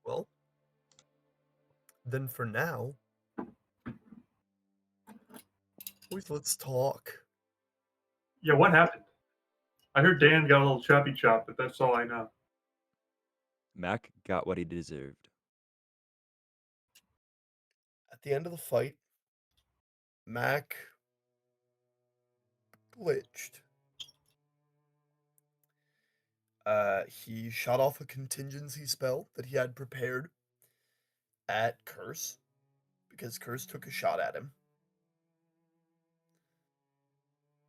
Well, then for now, boys, let's talk. Yeah, what happened? I heard Dan got a little choppy chop, but that's all I know. Mac got what he deserved. At the end of the fight, Mac glitched. He shot off a contingency spell that he had prepared at Curse because Curse took a shot at him.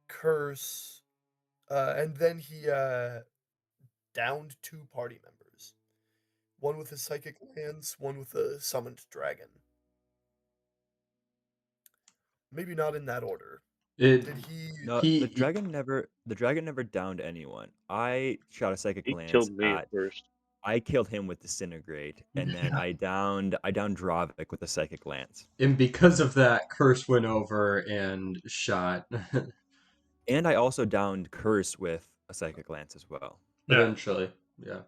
Curse, and then he downed two party members. One with a psychic lance, one with a summoned dragon. Maybe not in that order. It Did he? No, he the dragon never downed anyone. I shot a psychic He lance killed me at first. I killed him with disintegrate, and then Yeah. I downed Dravik with a psychic lance. and because of that, Curse went over and shot. And I also downed Curse with a psychic lance as well. Yeah. Eventually, yeah.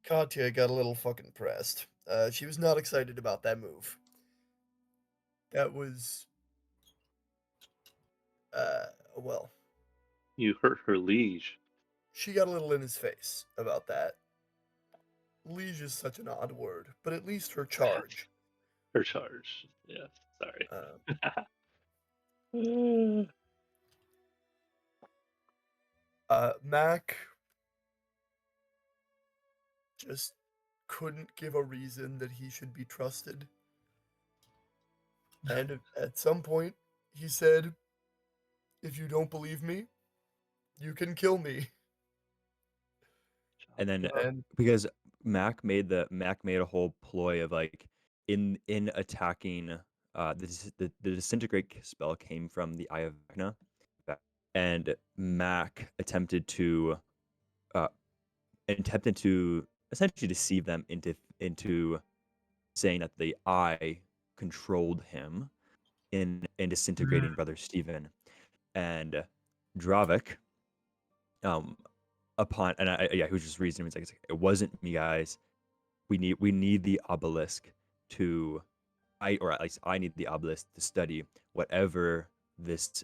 Katya got a little fucking pressed. She was not excited about that move. That was, well, You hurt her liege. she got a little in his face about that. Liege is such an odd word, but at least her charge. Her charge. Yeah, sorry. Mac just couldn't give a reason that he should be trusted. And at some point, he said, "If you don't believe me, you can kill me." And then And because Mac made a whole ploy of like in attacking the disintegrate spell came from the Eye of Vecna, and Mac attempted to essentially deceive them into saying that the eye controlled him in disintegrating Brother Stephen. And Dravik, he was just reasoning. It's like, it wasn't me, guys. We need the obelisk or at least I need the obelisk to study whatever this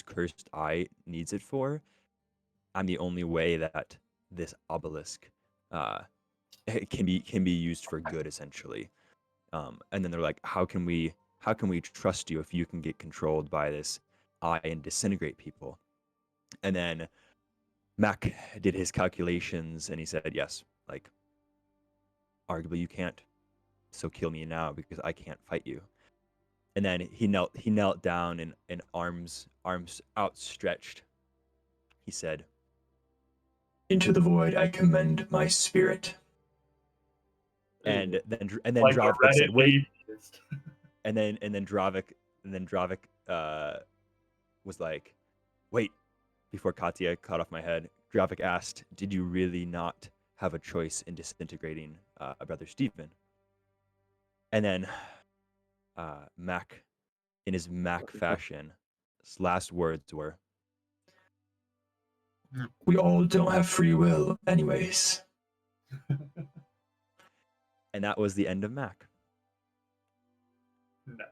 cursed eye needs it for. I'm the only way that this obelisk can be used for good, essentially. And then they're like, how can we trust you if you can get controlled by this eye and disintegrate people? And then Mac did his calculations and he said, yes, like, arguably you can't, so kill me now because I can't fight you. And then he knelt down and arms outstretched, he said, "Into the void I commend my spirit." And then Like a Dravik said, Reddit "Wait." atheist. And then Dravik was like, "Wait." Before Katya cut off my head, Dravik asked, "Did you really not have a choice in disintegrating Brother Stephen?" And then Mac, in his Mac fashion, his last words were, "We all don't have free will anyways." And that was the end of Mac. No.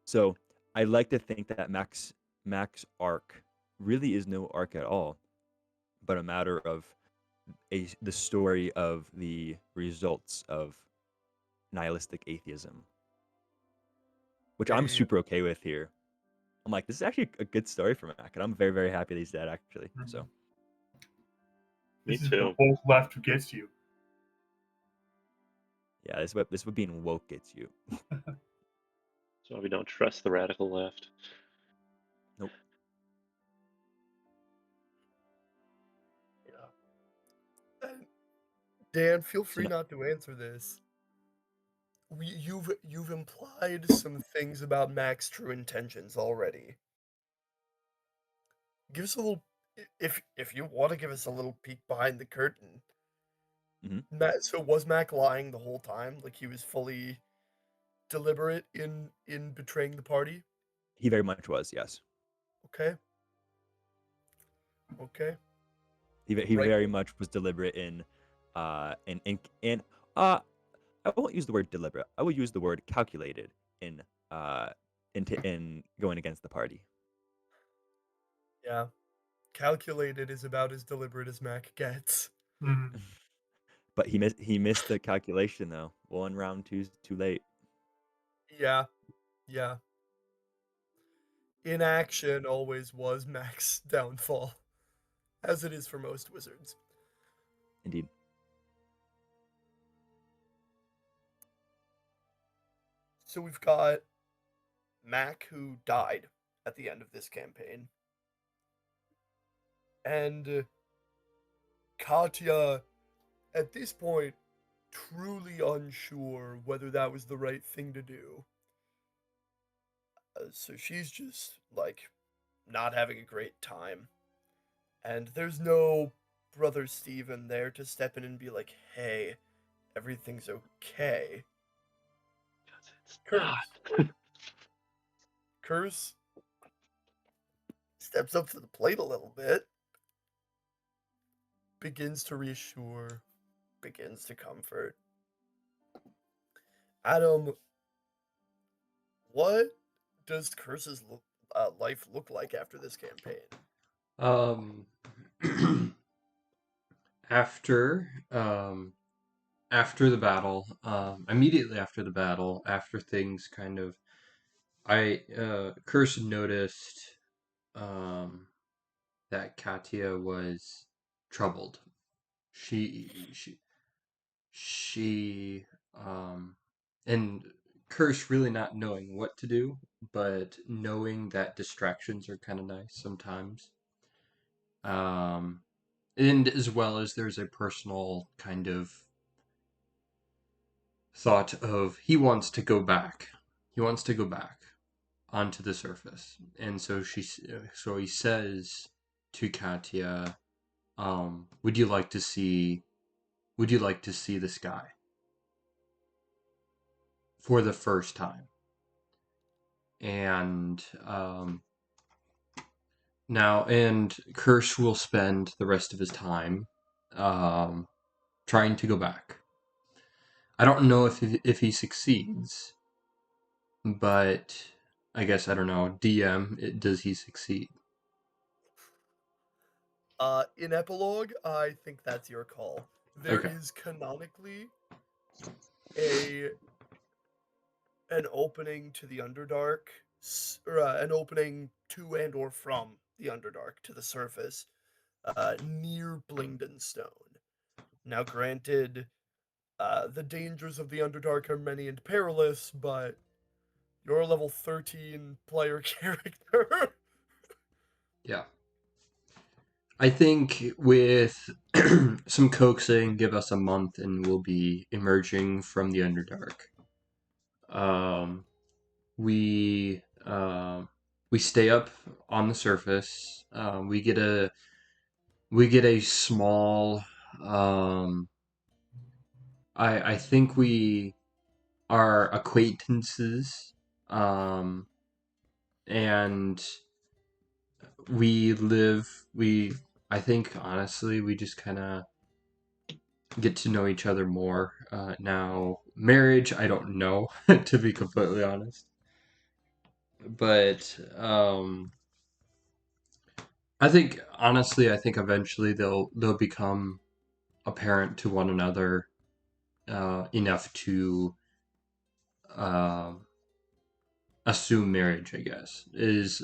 So I like to think that Mac's arc really is no arc at all, but a matter of the story of the results of nihilistic atheism, which I'm super okay with here. I'm like, this is actually a good story for Mac, and I'm very, very happy that he's dead, actually. So Me This is too. the woke left who gets you. yeah, this is what being woke gets you. So we don't trust the radical left. Nope. Dan, feel free not to answer this. You've implied some things about Mac's true intentions already. Give us a little, if you want to give us a little peek behind the curtain. So was Mac lying the whole time? Like he was fully deliberate in betraying the party? He very much was, yes. Okay. Okay. He Right. very much was deliberate in and I won't use the word deliberate. I will use the word calculated in going against the party. Yeah. Calculated is about as deliberate as Mac gets. Mhm. But he missed the calculation though. One round too late. Yeah. Yeah. Inaction always was Mac's downfall, as it is for most wizards. Indeed. So we've got Mac, who died at the end of this campaign, and Katya, at this point, truly unsure whether that was the right thing to do. So she's just, like, not having a great time. And there's no brother Steven there to step in and be like, hey, everything's okay. 'Cause it's Curse. not. Curse steps up to the plate a little bit, begins to reassure, begins to comfort. Adam, what does Curse's life look like after this campaign? Um, after after the battle, immediately after the battle, after things kind of, Curse noticed um that Katya was troubled. She she she and Curse really not knowing what to do, but knowing that distractions are kind of nice sometimes. Um, and as well as there's a personal kind of thought of he wants to go back. He wants to go back onto the surface, and so he says to Katya, "Would you like to see? Would you like to see the sky for the first time?" And and Kirsch will spend the rest of his time trying to go back. I don't know if he succeeds, but I guess I don't know. DM, does he succeed? In Epilogue, I think that's your call. There Okay. is canonically a an opening to the Underdark, or an opening to and or from the Underdark to the surface, near Blingden Stone. Now, granted, the dangers of the Underdark are many and perilous, but you're a level 13 player character. Yeah. I think with some coaxing, give us a month and we'll be emerging from the Underdark. Um, we we stay up on the surface. We get a small. I think we are acquaintances, and we live. We I think honestly we just kind of get to know each other more. Now marriage, I don't know to be completely honest, but I think honestly, I think eventually they'll become apparent to one another enough to uh, assume marriage. I guess is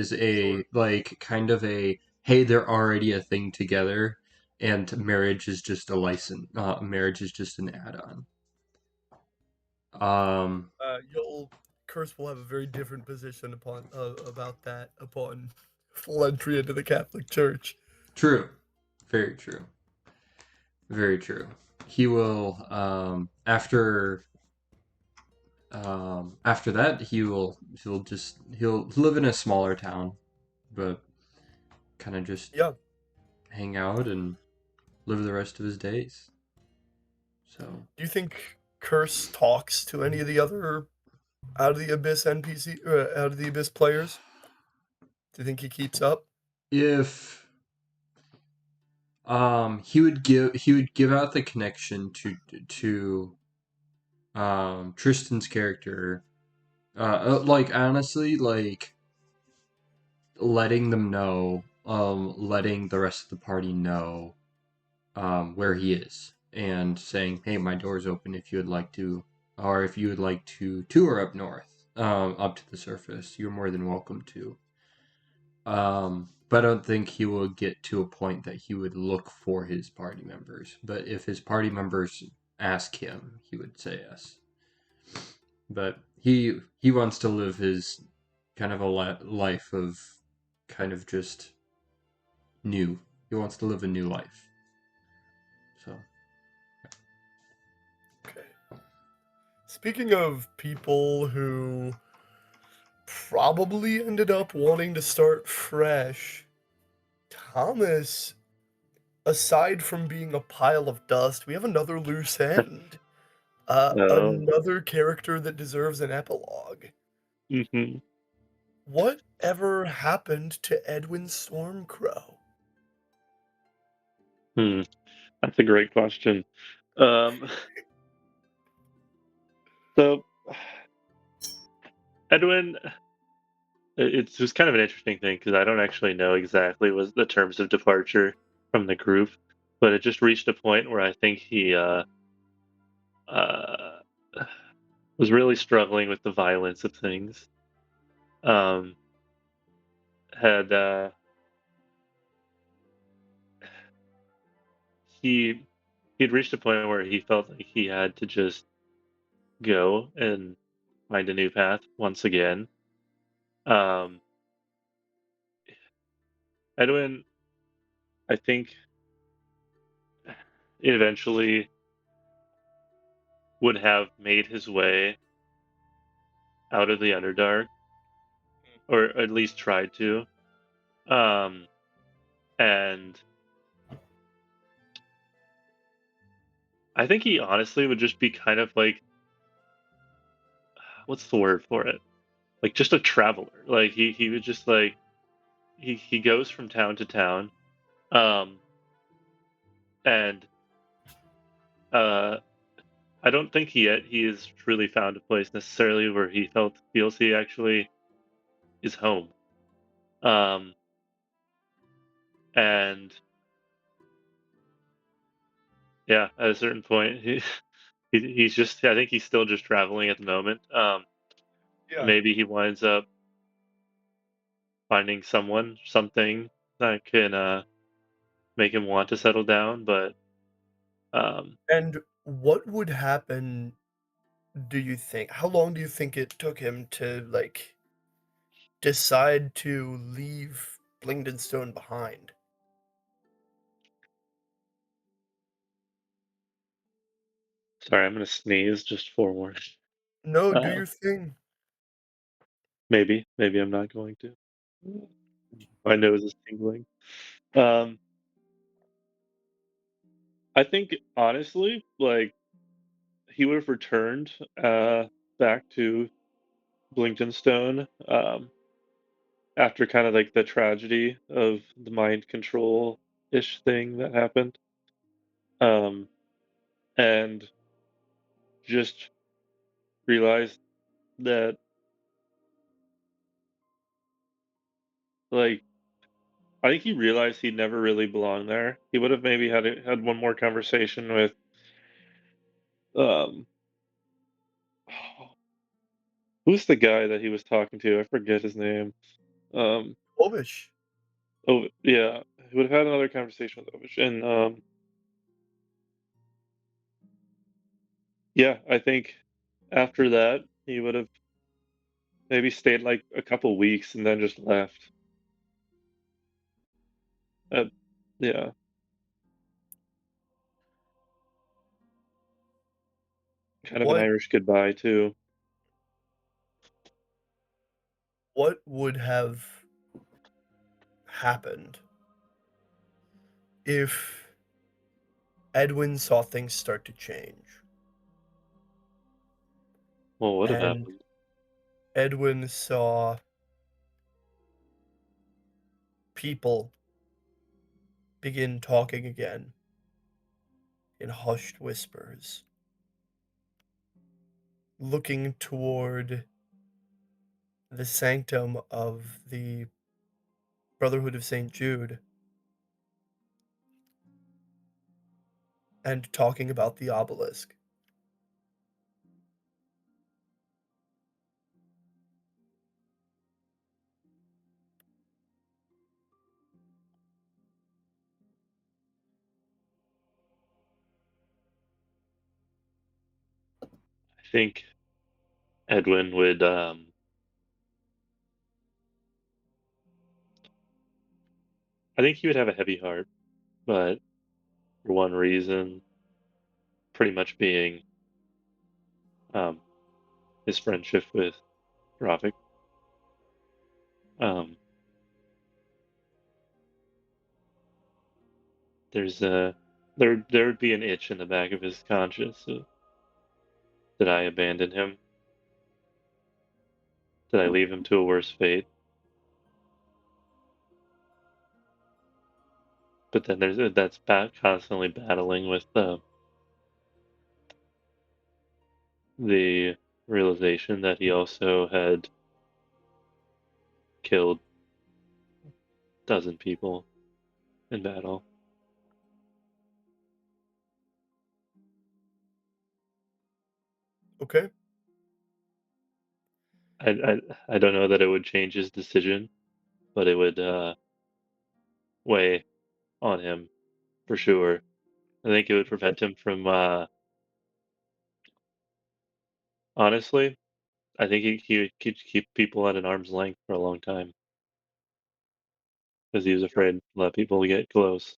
Sure. a like kind of a hey, they're already a thing together, and marriage is just a license. Marriage is just an add-on. Um, You'll Curse will have a very different position upon about that upon full entry into the Catholic Church. True, very true, very true. He will after that he'll live in a smaller town, but kind of just Yeah. hang out and live the rest of his days. So Do you think Curse talks to any of the other out of the Abyss NPC, out of the Abyss players? Do you think he keeps up? if He would give out the connection to Tristan's character. Like honestly, like letting them know, letting the rest of the party know where he is, and saying, "Hey, my door's open if you would like to, or if you would like to tour up north, up to the surface, you're more than welcome to." But I don't think he will get to a point that he would look for his party members. But if his party members ask him, he would say yes. But he wants to live his kind of a life of kind of just new. He wants to live a new life. So Okay. Speaking of people who probably ended up wanting to start fresh, Thomas, aside from being a pile of dust, we have another loose end. Oh. Another character that deserves an epilogue. Hmm. What ever happened to Edwin Stormcrow? That's a great question. Um, so Edwin, it's just kind of an interesting thing because I don't actually know exactly what the terms of departure from the group, but it just reached a point where I think he uh, was really struggling with the violence of things. Um, had he he'd reached a point where he felt like he had to just go and find a new path once again. Um, Edwin, I think, eventually would have made his way out of the Underdark, or at least tried to. Um, and I think he honestly would just be kind of like, what's the word for it? Like just a traveler. Like he would just like he goes from town to town. Um, and uh, I don't think he has truly found a place necessarily where he feels he actually is home. Um, and yeah, at a certain point, he's just I think he's still just traveling at the moment. Yeah. Maybe he winds up finding something that can make him want to settle down. But um, And what would happen, do you think? How long do you think it took him to, like, decide to leave Blingdenstone behind? sorry, I'm gonna sneeze. Just forewarning. No, do Uh, your thing. maybe I'm not going to. My nose is tingling. Um, I think honestly, like he would have returned back to Blingtonstone after kind of like the tragedy of the mind control ish thing that happened. Um, and just realized that like I think he realized he never really belonged there. He would have maybe had one more conversation with um who's the guy that he was talking to? I forget his name. Um Ovish. oh yeah, he would have had another conversation with Ovish. And yeah, I think after that he would have maybe stayed like a couple weeks and then just left. Uh, yeah. Kind of an What Irish goodbye too. what would have happened if Edwin saw things start to change Well, what would have and happened? Edwin saw people begin talking again in hushed whispers, looking toward the sanctum of the Brotherhood of St. Jude and talking about the obelisk. I think Edwin would. I think he would have a heavy heart, but for one reason, pretty much being um, his friendship with Rafik. Um, there's a there would be an itch in the back of his conscience. Did I abandon him? Did I leave him to a worse fate? But then that's constantly battling with the realization that he also had killed a dozen people in battle. Okay. I don't know that it would change his decision, but it would weigh on him for sure. I think it would prevent him from honestly, I think he would keep people at an arm's length for a long time because he was afraid to let people get close.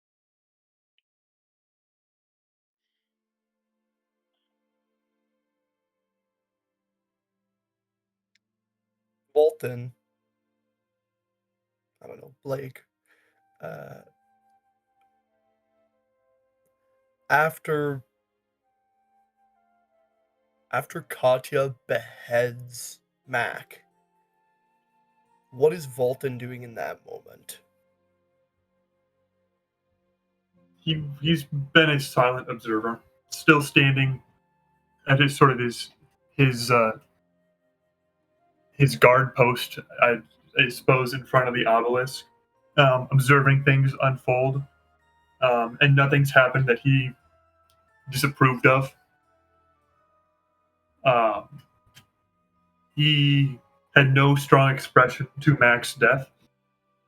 Walton, I don't know, Blake, uh, after Katya beheads Mac, what is Volton doing in that moment? He's been a silent observer, still standing at his sort of his uh, his guard post, I suppose, in front of the obelisk, observing things unfold, and nothing's happened that he disapproved of. Um, he had no strong expression to Mac's death.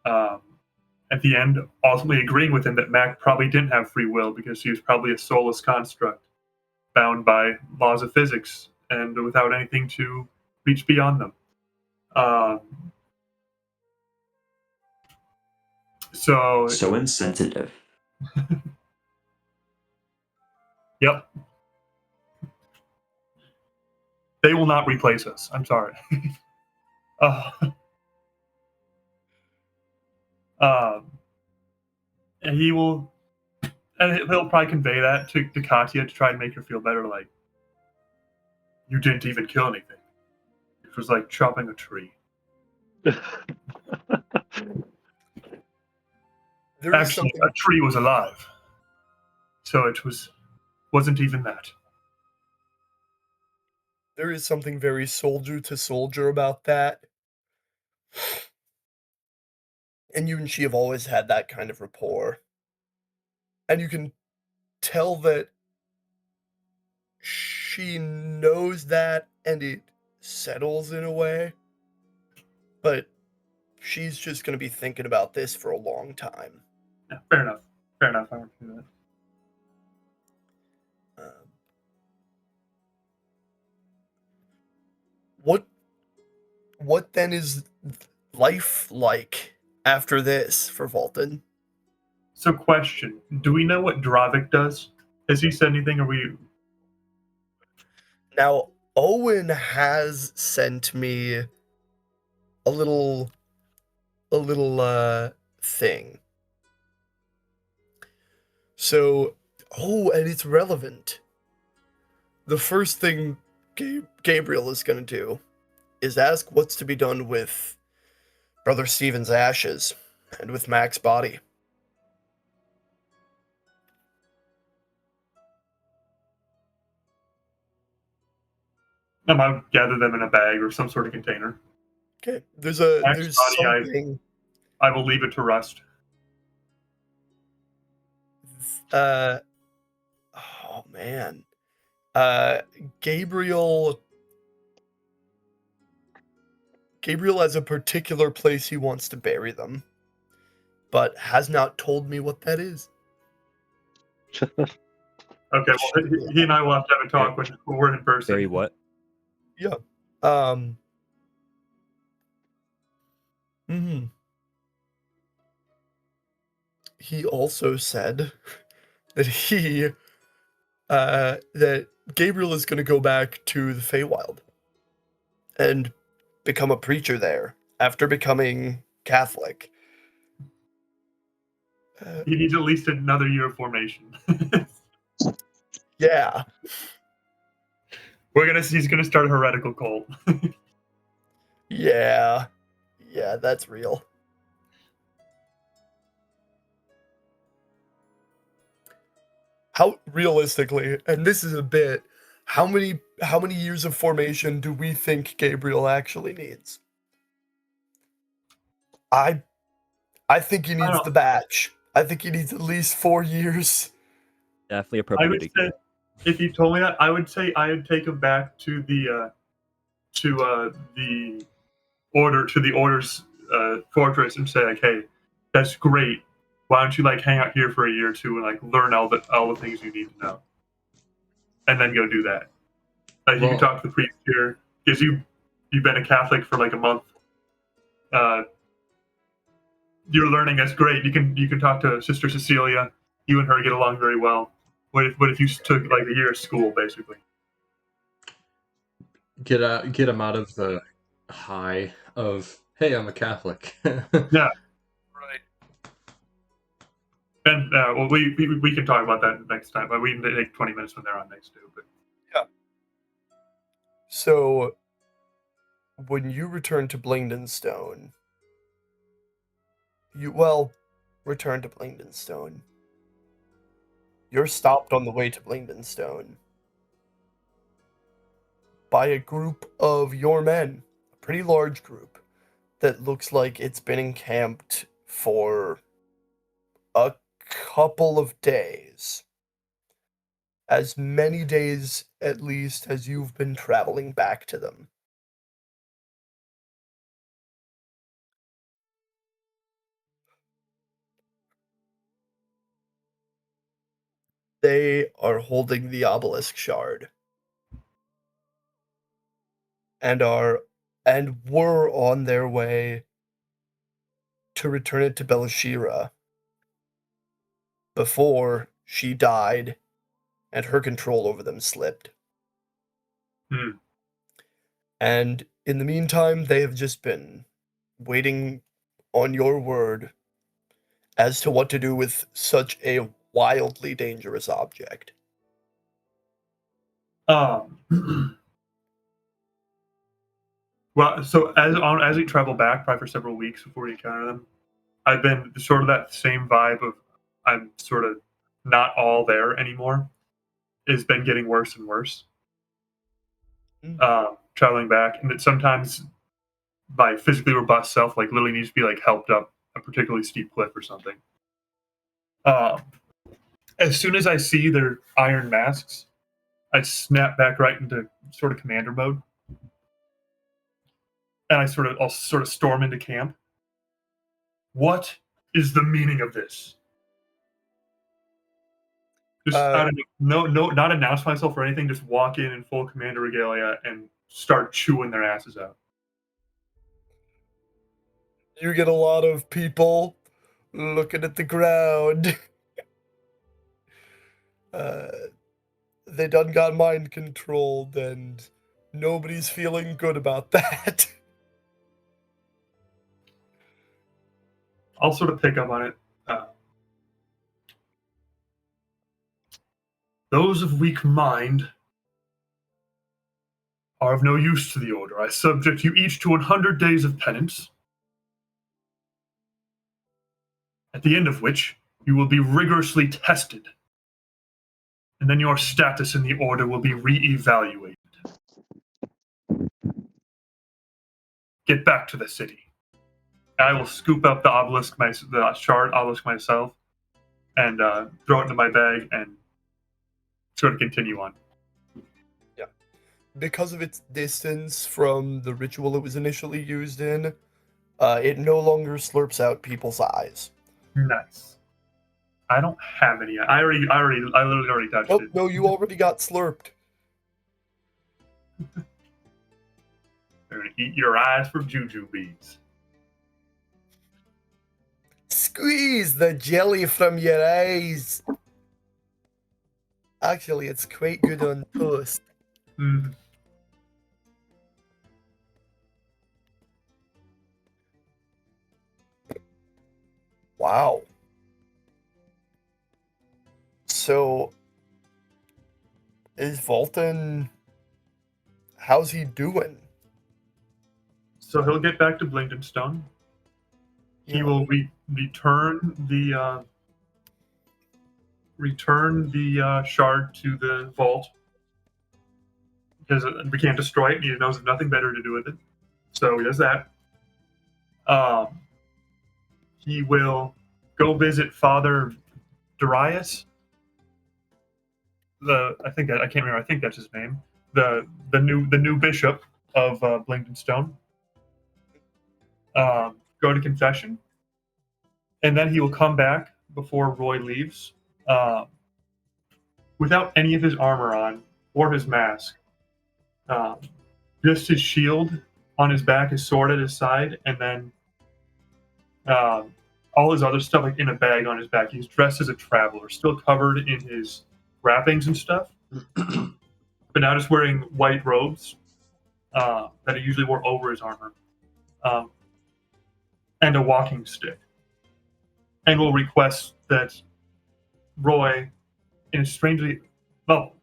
Um, at the end, ultimately agreeing with him that Mac probably didn't have free will because he was probably a soulless construct, bound by laws of physics and without anything to reach beyond them. Um, So insensitive. Yep. They will not replace us. I'm sorry. uh, and he will, and he'll probably convey that to Katya to try and make her feel better. Like, you didn't even kill anything. It was like chopping a tree. Actually, a tree was alive, so it wasn't even that. There is something very soldier to soldier about that. And you and she have always had that kind of rapport. And you can tell that she knows that and it settles in a way. But she's just going to be thinking about this for a long time. Yeah, fair enough. Fair enough. I won't do that. What then is life like after this for Volton? So, question: do we know what Dravik does? Has he said anything? Are we? Now, Owen has sent me a little thing. So, and it's relevant. The first thing Gabriel is going to do is ask what's to be done with Brother Stephen's ashes and with Mac's body. I might gather them in a bag or some sort of container. Okay, there's Max body, something. I will leave it to rust. Oh man, Gabriel has a particular place he wants to bury them, but has not told me what that is. Okay, well, he and I will have to have a talk when we're in person. Barry, what? Yeah. He also said that that Gabriel is going to go back to the Feywild and become a preacher there after becoming Catholic. He needs at least another year of formation. Yeah. He's gonna start a heretical cult. Yeah, that's real. How realistically, and this is a bit, how many years of formation do we think Gabriel actually needs? I think he needs the batch. I think he needs at least 4 years. Definitely I appropriate. would say, if you told me that, I would say I would take him back to the order's fortress and say, like, hey, that's great. Why don't you like hang out here for a year or two and like learn all the things you need to know, and then go do that. You can talk to the priest here because you've been a Catholic for like a month. You're learning. That's great. You can talk to Sister Cecilia. You and her get along very well. What if you took like a year of school, basically? Get him out of the high of, hey, I'm a Catholic. Yeah. Right. And well, we can talk about that next time. But we can take 20 minutes when they're on next too. But yeah. So when you return to Blingdenstone, return to Blingdenstone. You're stopped on the way to Blingdenstone by a group of your men, a pretty large group that looks like it's been encamped for a couple of days. As many days, at least, as you've been traveling back to them. They are holding the obelisk shard. And were on their way to return it to Belashira before she died and her control over them slipped. And in the meantime, they have just been waiting on your word as to what to do with such a wildly dangerous object. Well, so as we travel back, probably for several weeks before we encounter them, I've been sort of that same vibe of I'm sort of not all there anymore. It's been getting worse and worse. Traveling back, and that sometimes my physically robust self like literally needs to be like helped up a particularly steep cliff or something. As soon as I see their iron masks, I snap back right into sort of commander mode, and I'll sort of storm into camp. What is the meaning of this? Just I don't know, not announce myself or anything. Just walk in full commander regalia and start chewing their asses out. You get a lot of people looking at the ground. They done got mind controlled, and nobody's feeling good about that. I'll sort of pick up on it. Those of weak mind are of no use to the order. I subject you each to 100 days of penance, at the end of which you will be rigorously tested, and then your status in the order will be re-evaluated. get back to the city. I will scoop up the shard obelisk myself, and throw it into my bag and sort of continue on. Yeah. Because of its distance from the ritual it was initially used in, it no longer slurps out people's eyes. Nice. I don't have any. I literally already touched Oh, it. no, you already got slurped. They're gonna eat your eyes for juju beads. Squeeze the jelly from your eyes. Actually, it's quite good on toast. Mm. Wow. So, is Volton... How's he doing? So he'll get back to Blingdenstone. He Yeah. will return the shard to the vault, because we can't destroy it, and he knows nothing better to do with it. So he does that. He will go visit Father Darius. I can't remember. I think that's his name. The new bishop of Blingdenstone. Go to confession, and then he will come back before Roy leaves, without any of his armor on or his mask. Just his shield on his back, his sword at his side, and then all his other stuff like in a bag on his back. He's dressed as a traveler, still covered in his wrappings and stuff, but now just wearing white robes that he usually wore over his armor, and a walking stick. And will request that Roy, in a strangely, well,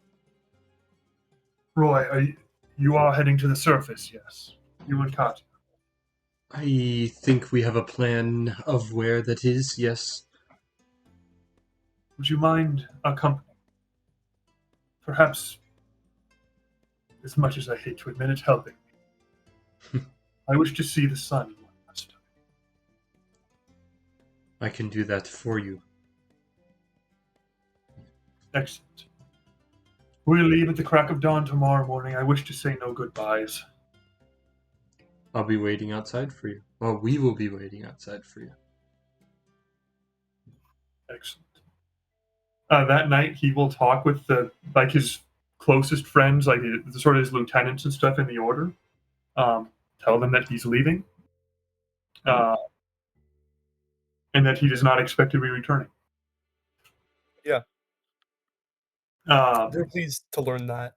Roy, you are heading to the surface, yes? You and Katya. I think we have a plan of where that is, yes. Would you mind accompanying? Perhaps, as much as I hate to admit it, helping me. I wish to see the sun one last time. I can do that for you. Excellent. We'll leave at the crack of dawn tomorrow morning. I wish to say no goodbyes. I'll be waiting outside for you. Well, we will be waiting outside for you. Excellent. That night, he will talk with his closest friends, like sort of his lieutenants and stuff in the order. Tell them that he's leaving, and that he does not expect to be returning. Yeah. Um, They're pleased to learn that.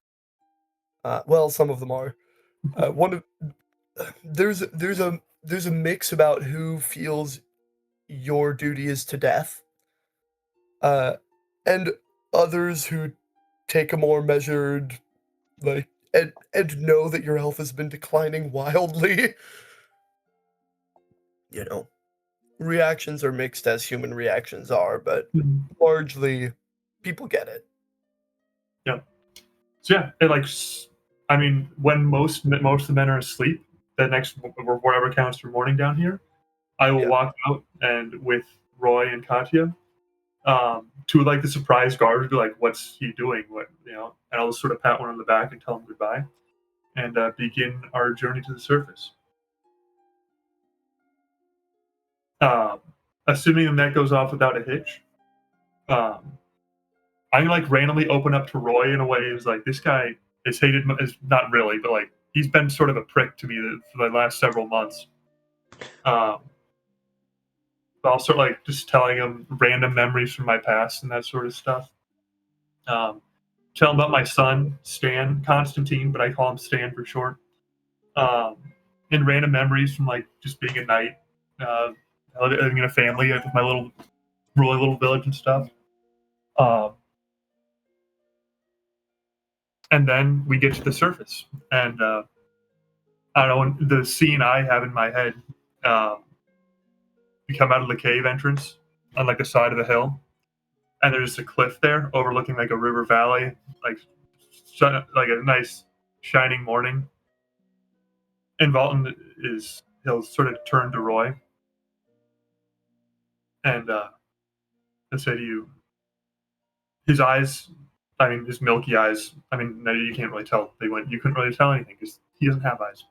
Well, some of them are. One of there's a mix about who feels your duty is to death, and others who take a more measured, like, and know that your health has been declining wildly. You know, reactions are mixed as human reactions are, but largely, people get it. yeah. So yeah, I mean, when most of the men are asleep, the next or whatever counts for morning down here, I will Yeah. walk out and with Roy and Katya, to like the surprise guard, be like, "What's he doing?" And I'll just sort of pat one on the back and tell him goodbye, and begin our journey to the surface. Assuming the net goes off without a hitch, I like randomly open up to Roy in a way is like, this guy is hated, is not really, but like he's been sort of a prick to me for the last several months. I'll start like just telling him random memories from my past and that sort of stuff. Tell him about my son Stan Constantine, but I call him Stan for short. And random memories from like just being a knight, living in a family with my little village and stuff. And then we get to the surface, and I don't know, the scene I have in my head. We come out of the cave entrance on like the side of the hill, and there's a cliff there overlooking like a river valley, like a nice shining morning. And Valton he'll sort of turn to Roy and say to you, his eyes, I mean, his milky eyes, I mean, no, you can't really tell. You couldn't really tell anything because he doesn't have eyes.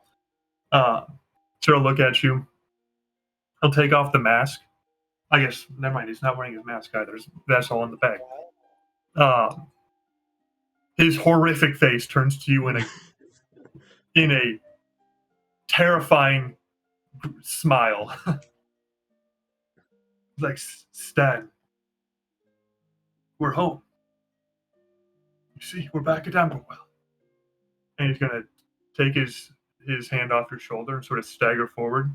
Sort of look at you. He'll take off the mask. I guess, never mind, he's not wearing his mask either. That's all in the bag. His horrific face turns to you in a terrifying smile. Like, Stan, we're home. You see, we're back at Amberwell. And he's going to take his hand off your shoulder and sort of stagger forward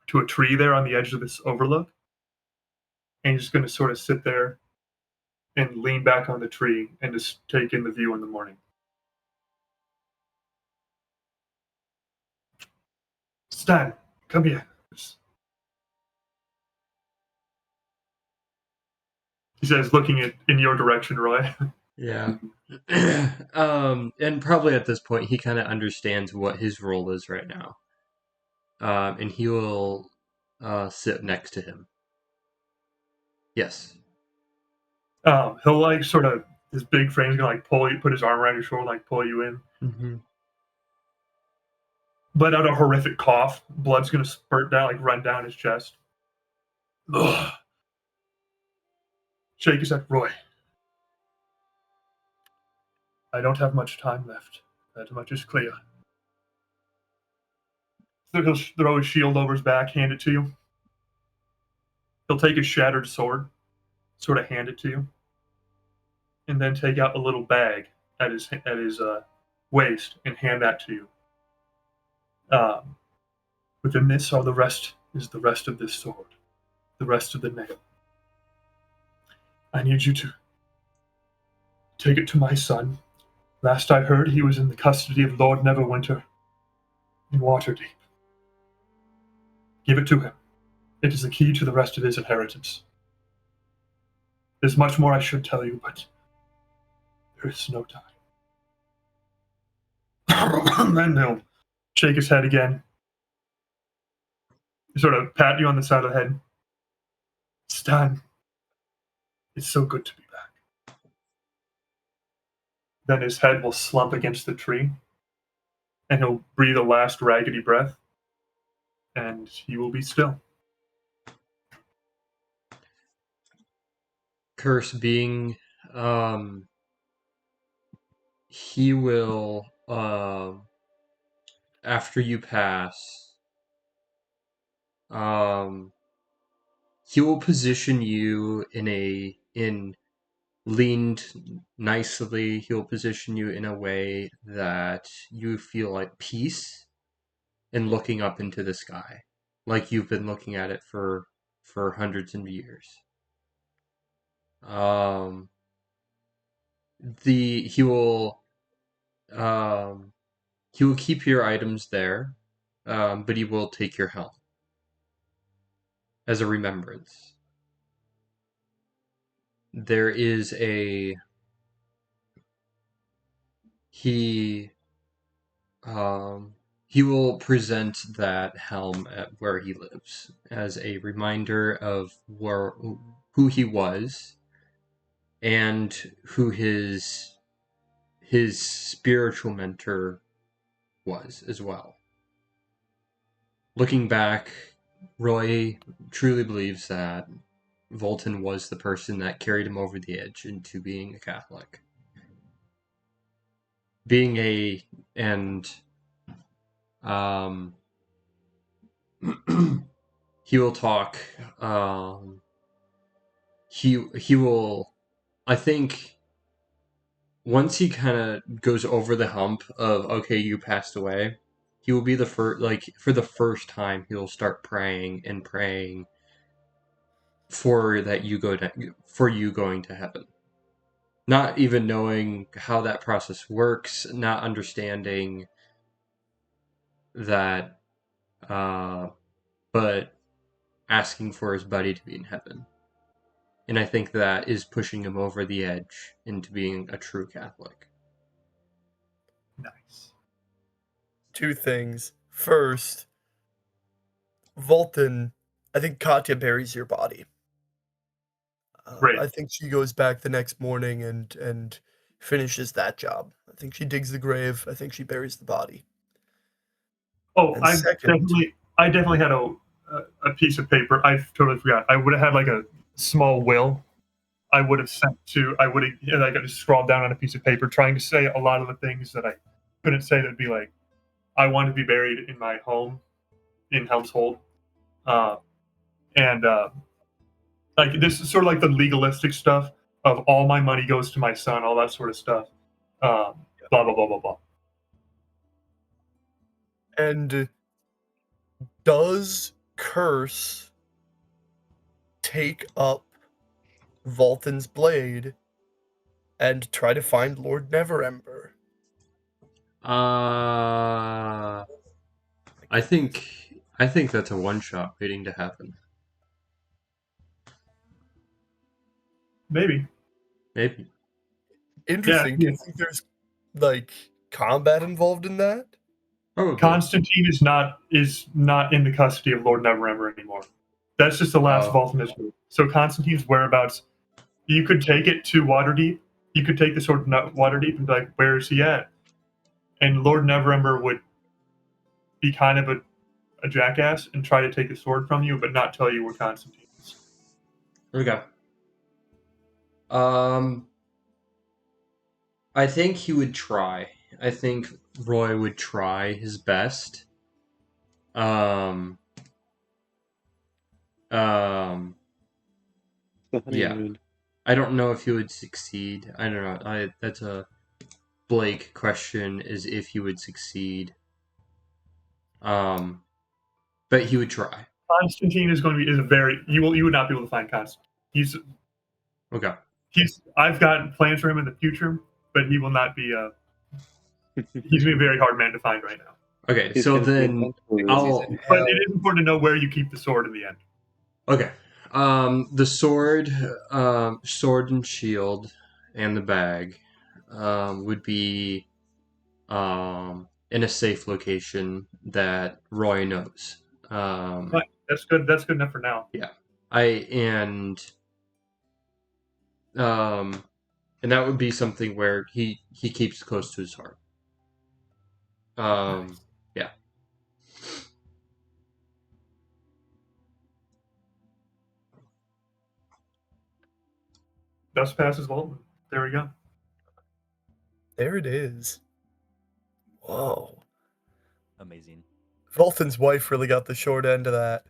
to a tree there on the edge of this overlook. And he's just going to sort of sit there and lean back on the tree and just take in the view in the morning. Stan, come here. He says, looking in your direction, Roy. Yeah. And probably at this point, he kind of understands what his role is right now. And he will sit next to him. Yes. He'll like sort of, his big frame's gonna like pull you, put his arm around your shoulder, like pull you in. Mm-hmm. Let out a horrific cough. Blood's gonna spurt down, like run down his chest. Ugh. Shake his head, Roy. I don't have much time left. That much is clear. So he'll throw his shield over his back, hand it to you. He'll take his shattered sword, sort of hand it to you, and then take out a little bag at his waist and hand that to you. Within this are the rest of this sword, the rest of the nail. I need you to take it to my son. Last I heard, he was in the custody of Lord Neverwinter in Waterdeep. Give it to him. It is the key to the rest of his inheritance. There's much more I should tell you, but there is no time. Then he'll shake his head again. Sort of pat you on the side of the head. Stan, it's so good to be back. Then his head will slump against the tree, and he'll breathe a last raggedy breath, and he will be still. Curse being, he will, after you pass, he will position you in leaned nicely. He'll position you in a way that you feel like peace and looking up into the sky, like you've been looking at it for hundreds of years. He will keep your items there, but he will take your helm as a remembrance. There is he will present that helm at where he lives as a reminder of who he was and who his spiritual mentor was as well. Looking back, Roy truly believes that Volton was the person that carried him over the edge into being a Catholic. He will talk. He will. I think once he kind of goes over the hump of okay, you passed away, he will be the first. Like for the first time, he'll start praying for you going to heaven. Not even knowing how that process works, not understanding that, but asking for his buddy to be in heaven. And I think that is pushing him over the edge into being a true Catholic. Nice. Two things. first, Vulcan, I think Katya buries your body. Right. I think she goes back the next morning and finishes that job. I think she digs the grave. I think she buries the body. Oh, And second, I definitely had a piece of paper. I totally forgot. I would have had like a small will. I would have sent to. I would have like just scrawled down on a piece of paper, trying to say a lot of the things that I couldn't say. That'd be like, I want to be buried in my home in Household, and like this is sort of like the legalistic stuff of all my money goes to my son, all that sort of stuff. Blah blah blah blah blah. and does Curse take up Vulcan's blade and try to find Lord Neverember? I think that's a one shot waiting to happen. Maybe. Interesting. Do you think there's like combat involved in that? Probably. Constantine is not in the custody of Lord Neverember anymore. That's just the last Vulcan history. So Constantine's whereabouts, you could take it to Waterdeep. You could take the sword to Waterdeep and be like, where is he at? And Lord Neverember would be kind of a jackass and try to take the sword from you, but not tell you where Constantine is. Okay. I think he would try. I think Roy would try his best. Yeah. I don't know if he would succeed. I don't know. That's a Blake question, is if he would succeed. But he would try. Constantine is going to be you would not be able to find Constantine. He's okay. I've got plans for him in the future, but he will not be. He's going to be a very hard man to find right now. Okay, so then but it is important to know where you keep the sword in the end. Okay. The sword and shield, and the bag, would be, in a safe location that Roy knows. Right. That's good. That's good enough for now. Yeah. And that would be something where he keeps close to his heart. Nice. Yeah. Best passes Vulcan. There we go. There it is. Whoa. Amazing. Vulcan's wife really got the short end of that.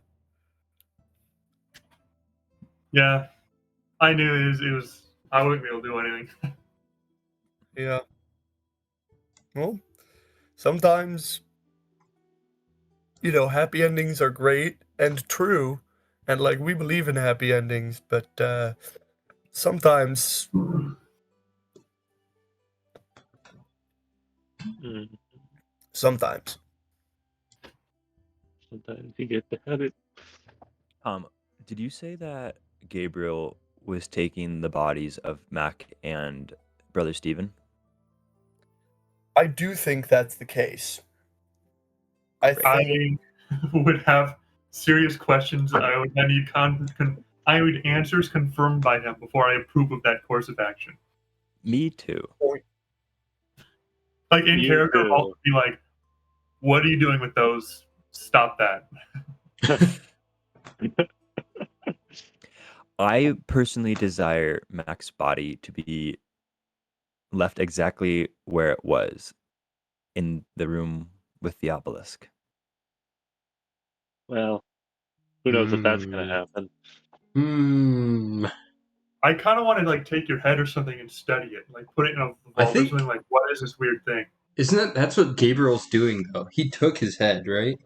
Yeah. I knew it was I wouldn't be able to do anything. Yeah. Well, sometimes, happy endings are great and true, and like we believe in happy endings, but sometimes sometimes you get to have it. Did you say that Gabriel was taking the bodies of Mac and brother Stephen? I do think that's the case. I would have serious questions. I would need I would answers confirmed by him before I approve of that course of action. Me too. Like in character, I'll be like, "What are you doing with those? Stop that." I personally desire Mac's body to be left exactly where it was, in the room with the obelisk. Well, who knows if that's going to happen. I kind of want to like take your head or something and study it, like put it in a vault or something. Like, what is this weird thing? That's what Gabriel's doing though? He took his head, right?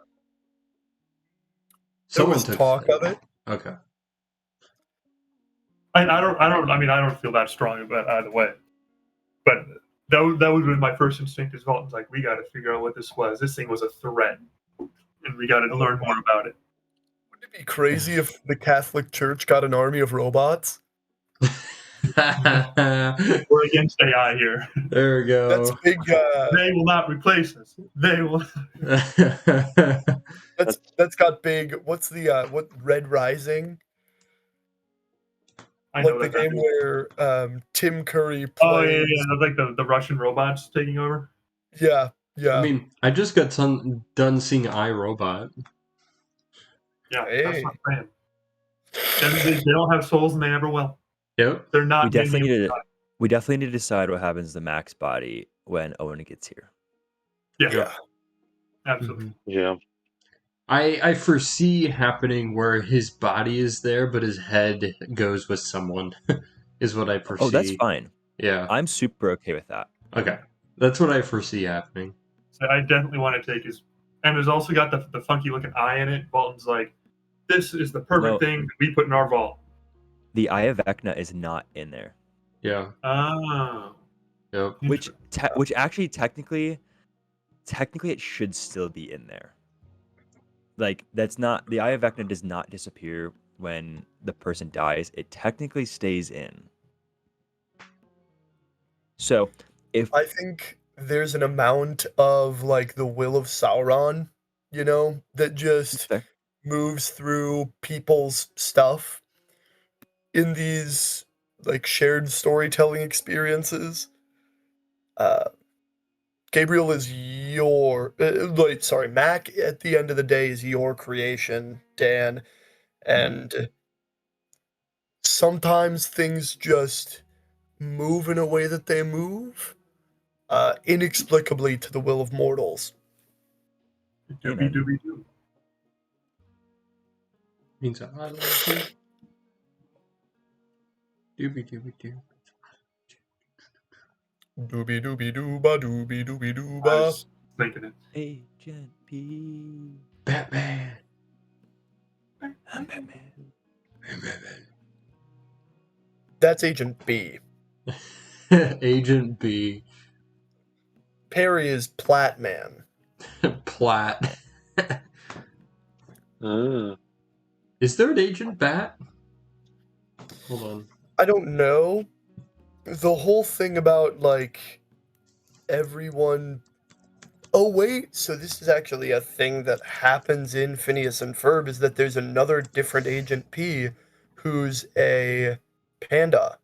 Someone took talk of it. Okay. I don't feel that strong about either way, but that would be my first instinct as well. It's like, we got to figure out what this was. This thing was a threat, and we got to learn more about it. Wouldn't it be crazy if the Catholic Church got an army of robots? We're against AI here. There we go. That's big. They will not replace us. They will. That's got big. What's the what Red Rising? I Like know the that. game where Tim Curry Oh yeah, plays. yeah. That's like the Russian robots taking over. Yeah, yeah. I mean, I just got done seeing iRobot. Yeah, Hey. that's what I'm saying. They don't have souls, and they never will. Yep. They're not. We definitely need to decide what happens to Mac's body when Owen gets here. Yeah, Yeah. absolutely. Yeah. I foresee happening where his body is there, but his head goes with someone. Is what I foresee. Oh, that's fine. Yeah. I'm super okay with that. Okay. That's what I foresee happening. So I definitely want to take his. And there's also got the funky looking eye in it. Bolton's like, this is the perfect thing that we put in our vault. The Eye of Vecna is not in there. Yeah. Oh. Yep. Which actually technically it should still be in there. Like, that's not, the Eye of Vecna does not disappear when the person dies. It technically stays in. So if I think there's an amount of like the will of Sauron, that just moves through people's stuff in these like shared storytelling experiences. Gabriel is Mac at the end of the day is your creation, Dan, and sometimes things just move in a way that they move, inexplicably to the will of mortals. Doobie doobie doo. Means I love you. Doobie doobie doo. Doobie doobie dooba doobie doobie I dooba. was thinking it. Agent P. Batman. I'm Batman. That's Agent B. Agent B. Perry is Platman. Plat. Is there an Agent Bat? Hold on. I don't know. The whole thing about like everyone. Oh wait, so this is actually a thing that happens in Phineas and Ferb is that there's another different Agent P who's a panda.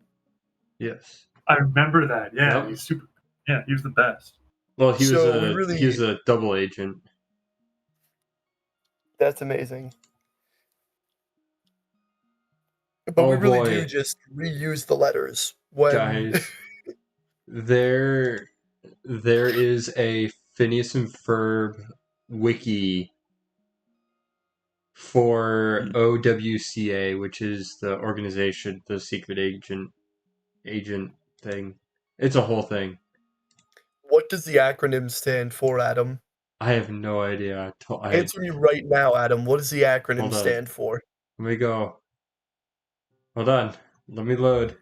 Yes. I remember that. Yeah, Yep. he's super. Yeah, he was the best. Well, he was So he was a double agent. That's amazing. But we really do just reuse the letters when Guys, there is a Phineas and Ferb wiki for OWCA, which is the organization, the secret agent thing. It's a whole thing. What does the acronym stand for, Adam? I have no idea. Answer me right now, Adam. What does the acronym stand for? Let me go. Hold on. Let me load.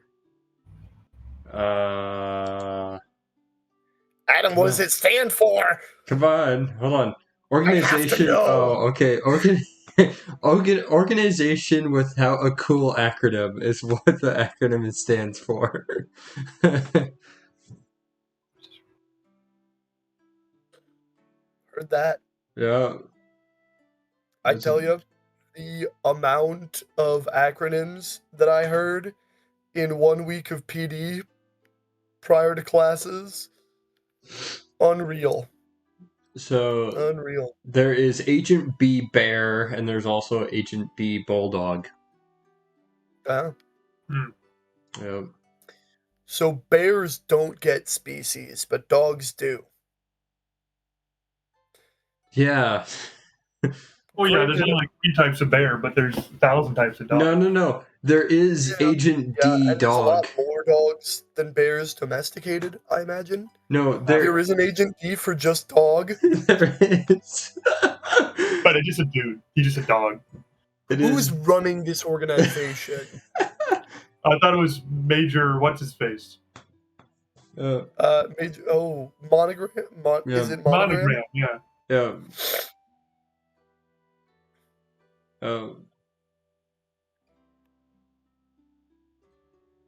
Adam, what does it stand for? Come on. Hold on. Organization. I have to know. Oh, okay. Organization without a cool acronym is what the acronym stands for. Heard that. Yeah. I tell you, the amount of acronyms that I heard in 1 week of PD prior to classes, unreal. So unreal. There is Agent B Bear, and there's also Agent B Bulldog. Yeah. Yep. So bears don't get species, but dogs do. Yeah. Oh yeah, there's only like 3 types of bear, but there's 1,000 types of dog. No. There is Agent D and Dog. There's a lot more dogs than bears domesticated, I imagine. No, there is an Agent D for just dog. There is. But it's just a dude. He's just a dog. Who's running this organization? I thought it was Major. What's his face? Major. Oh, Monogram. Is it Monogram? Yeah. Yeah. Oh.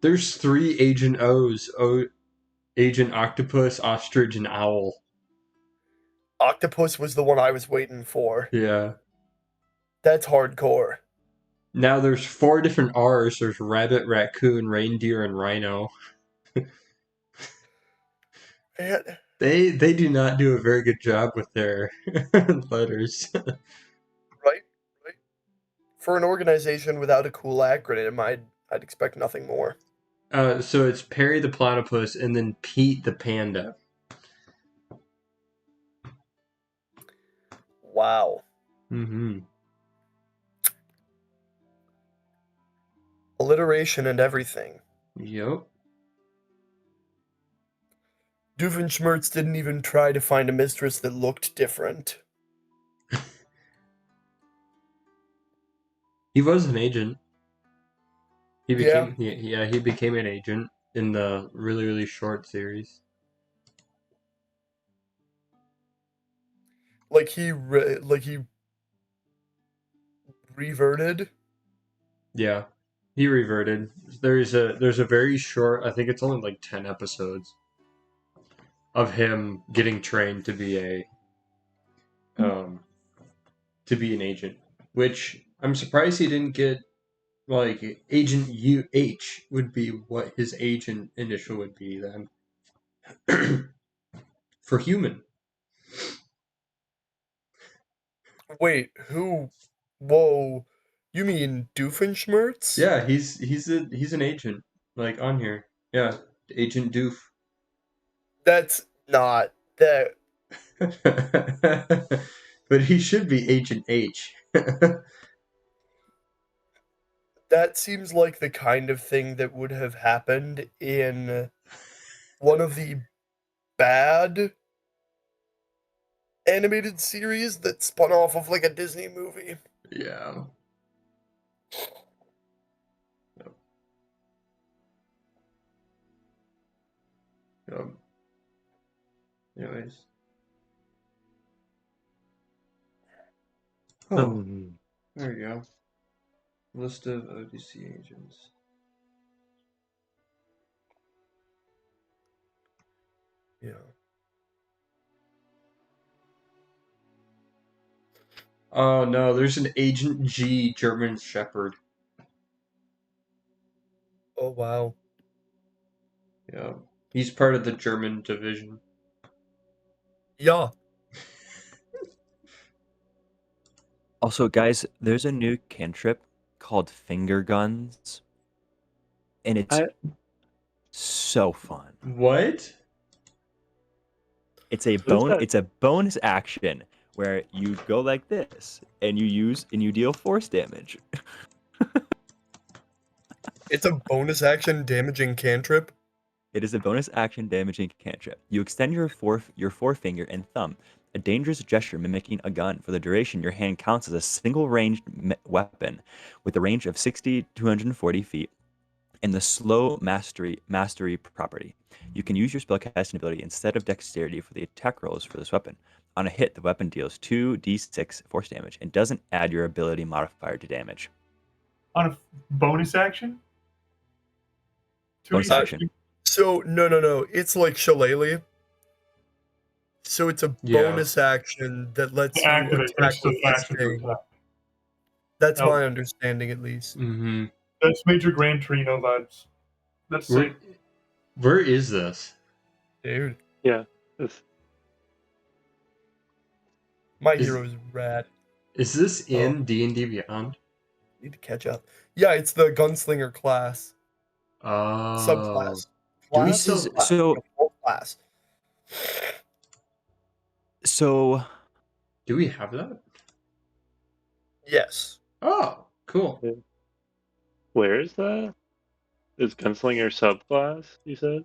There's 3 Agent O's. Agent Octopus, Ostrich, and Owl. Octopus was the one I was waiting for. Yeah. That's hardcore. Now there's 4 different R's. There's rabbit, raccoon, reindeer, and rhino. Man, They do not do a very good job with their letters. right? For an organization without a cool acronym, I'd expect nothing more. So it's Perry the platypus and then Pete the panda. Wow. Mm-hmm. Alliteration and everything. Yep. Doofenshmirtz didn't even try to find a mistress that looked different. He was an agent. He Yeah. became he became an agent in the really, really short series. Like he reverted. Yeah. He reverted. There's a very short, I think it's only like 10 episodes of him getting trained to be an agent, which I'm surprised he didn't get. Like Agent UH would be what his agent initial would be then. For human. Wait, who? Whoa, you mean Doofenshmirtz? Yeah, he's an agent like on here. Yeah, Agent Doof. That's not that. But he should be Agent H. That seems like the kind of thing that would have happened in one of the bad animated series that spun off of like a Disney movie. Yeah. Anyways. Oh, there you go. List of ODC agents. Yeah. Oh no, there's an Agent G German Shepherd. Oh wow. Yeah. He's part of the German division. Yeah. Also, guys, there's a new cantrip called finger guns, and it's so fun. What? It's a bonus action where you go like this and you deal force damage. It's a bonus action damaging cantrip. It is a bonus action damaging cantrip. You extend your forefinger and thumb, a dangerous gesture mimicking a gun. For the duration, your hand counts as a single ranged weapon with a range of 60 to 240 feet and the slow mastery property. You can use your spellcasting ability instead of dexterity for the attack rolls for this weapon. On a hit, the weapon deals 2d6 force damage and doesn't add your ability modifier to damage. On a bonus action? Bonus action. So no. It's like Shillelagh. So it's a bonus action that lets you activate attack the with this faster to thing. attack. That's my understanding, at least. Mm-hmm. That's Major Gran Torino vibes. That's sick. Where is this? Dude. Yeah. My hero's rad. Is this in D&D Beyond? Need to catch up. Yeah, it's the gunslinger class. Oh. Subclass. Class. So do we have that? Yes. Oh, cool. Where is that? Is Gunslinger subclass, you said?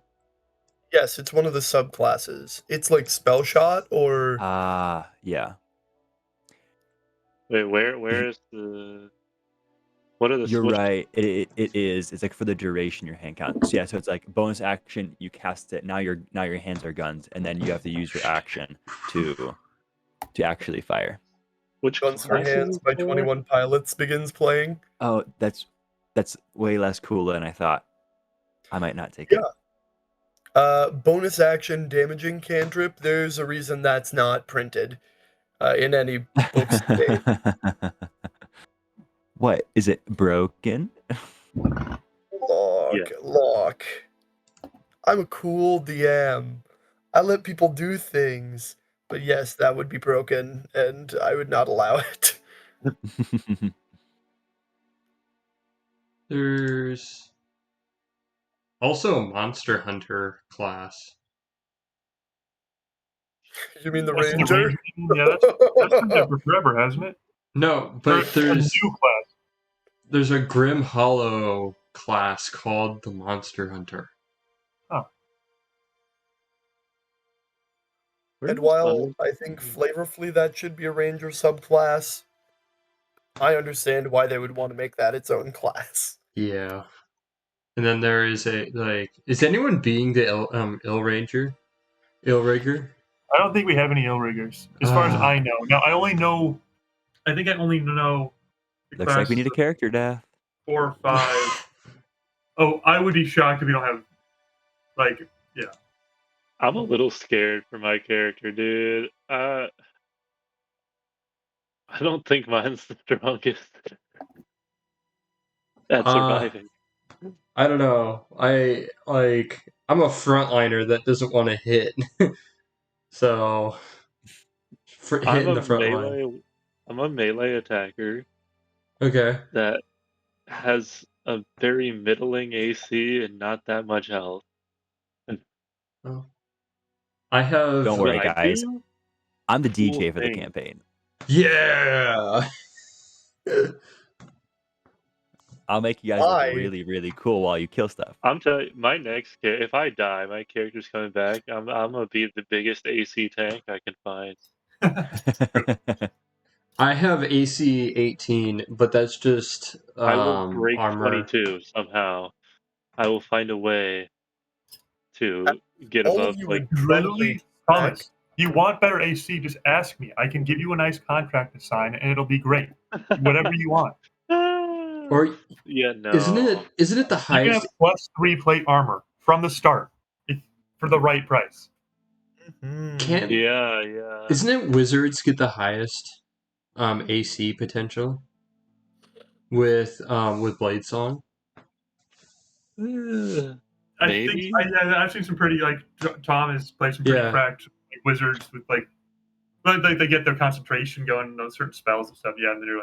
Yes, it's one of the subclasses. It's like spell shot or yeah. Wait, where is the what are the You're right. It is. It's like for the duration your hand counts. Yeah, so it's like bonus action, you cast it, now your hands are guns, and then you have to use your action to actually fire. Which Guns for Hands by 21 Pilots begins playing. Oh, that's way less cool than I thought. I might not take Yeah. it. Bonus action damaging cantrip. There's a reason that's not printed in any books to date. What is it broken? Lock, Yeah. lock. I'm a cool DM. I let people do things. But yes, that would be broken, and I would not allow it. There's also a Monster Hunter class. You mean the That's the ranger? ranger. Yeah, that's been there for forever, hasn't it? No, Or but a new class. there's a Grim Hollow class called the Monster Hunter. And while I think flavorfully that should be a ranger subclass, I understand why they would want to make that its own class. Yeah. And then there is is anyone being the Ill Ranger? Ill Rigger? I don't think we have any ill riggers, as far as I know. Now, I think I only know the Looks like we need a classes character death. 4 or 5. Oh, I would be shocked if we don't have, yeah. I'm a little scared for my character, dude. I don't think mine's the strongest at surviving. I don't know. I'm a frontliner that doesn't want to hit. So hitting the front line. I'm a melee attacker Okay. that has a very middling AC and not that much health. Oh. I have. Don't worry, But I guys. do I'm the cool DJ for the things. campaign. Yeah. I'll make you guys look really, really cool while you kill stuff. I'm telling you, my next if I die, my character's coming back. I'm gonna be the biggest AC tank I can find. I have AC 18, but that's just I will break armor. 22 somehow. I will find a way to get All above of you like would probably Literally, Thomas, you want better AC, just ask me. I can give you a nice contract to sign, and it'll be great. Whatever you want. Or yeah, no. Isn't it the You can highest? have +3 plate armor from the start for the right price. Can't Yeah. Isn't it wizards get the highest AC potential with Blade Song? Maybe. I've seen some pretty Tom has played some pretty cracked wizards with they get their concentration going on certain spells and stuff. Yeah, and they're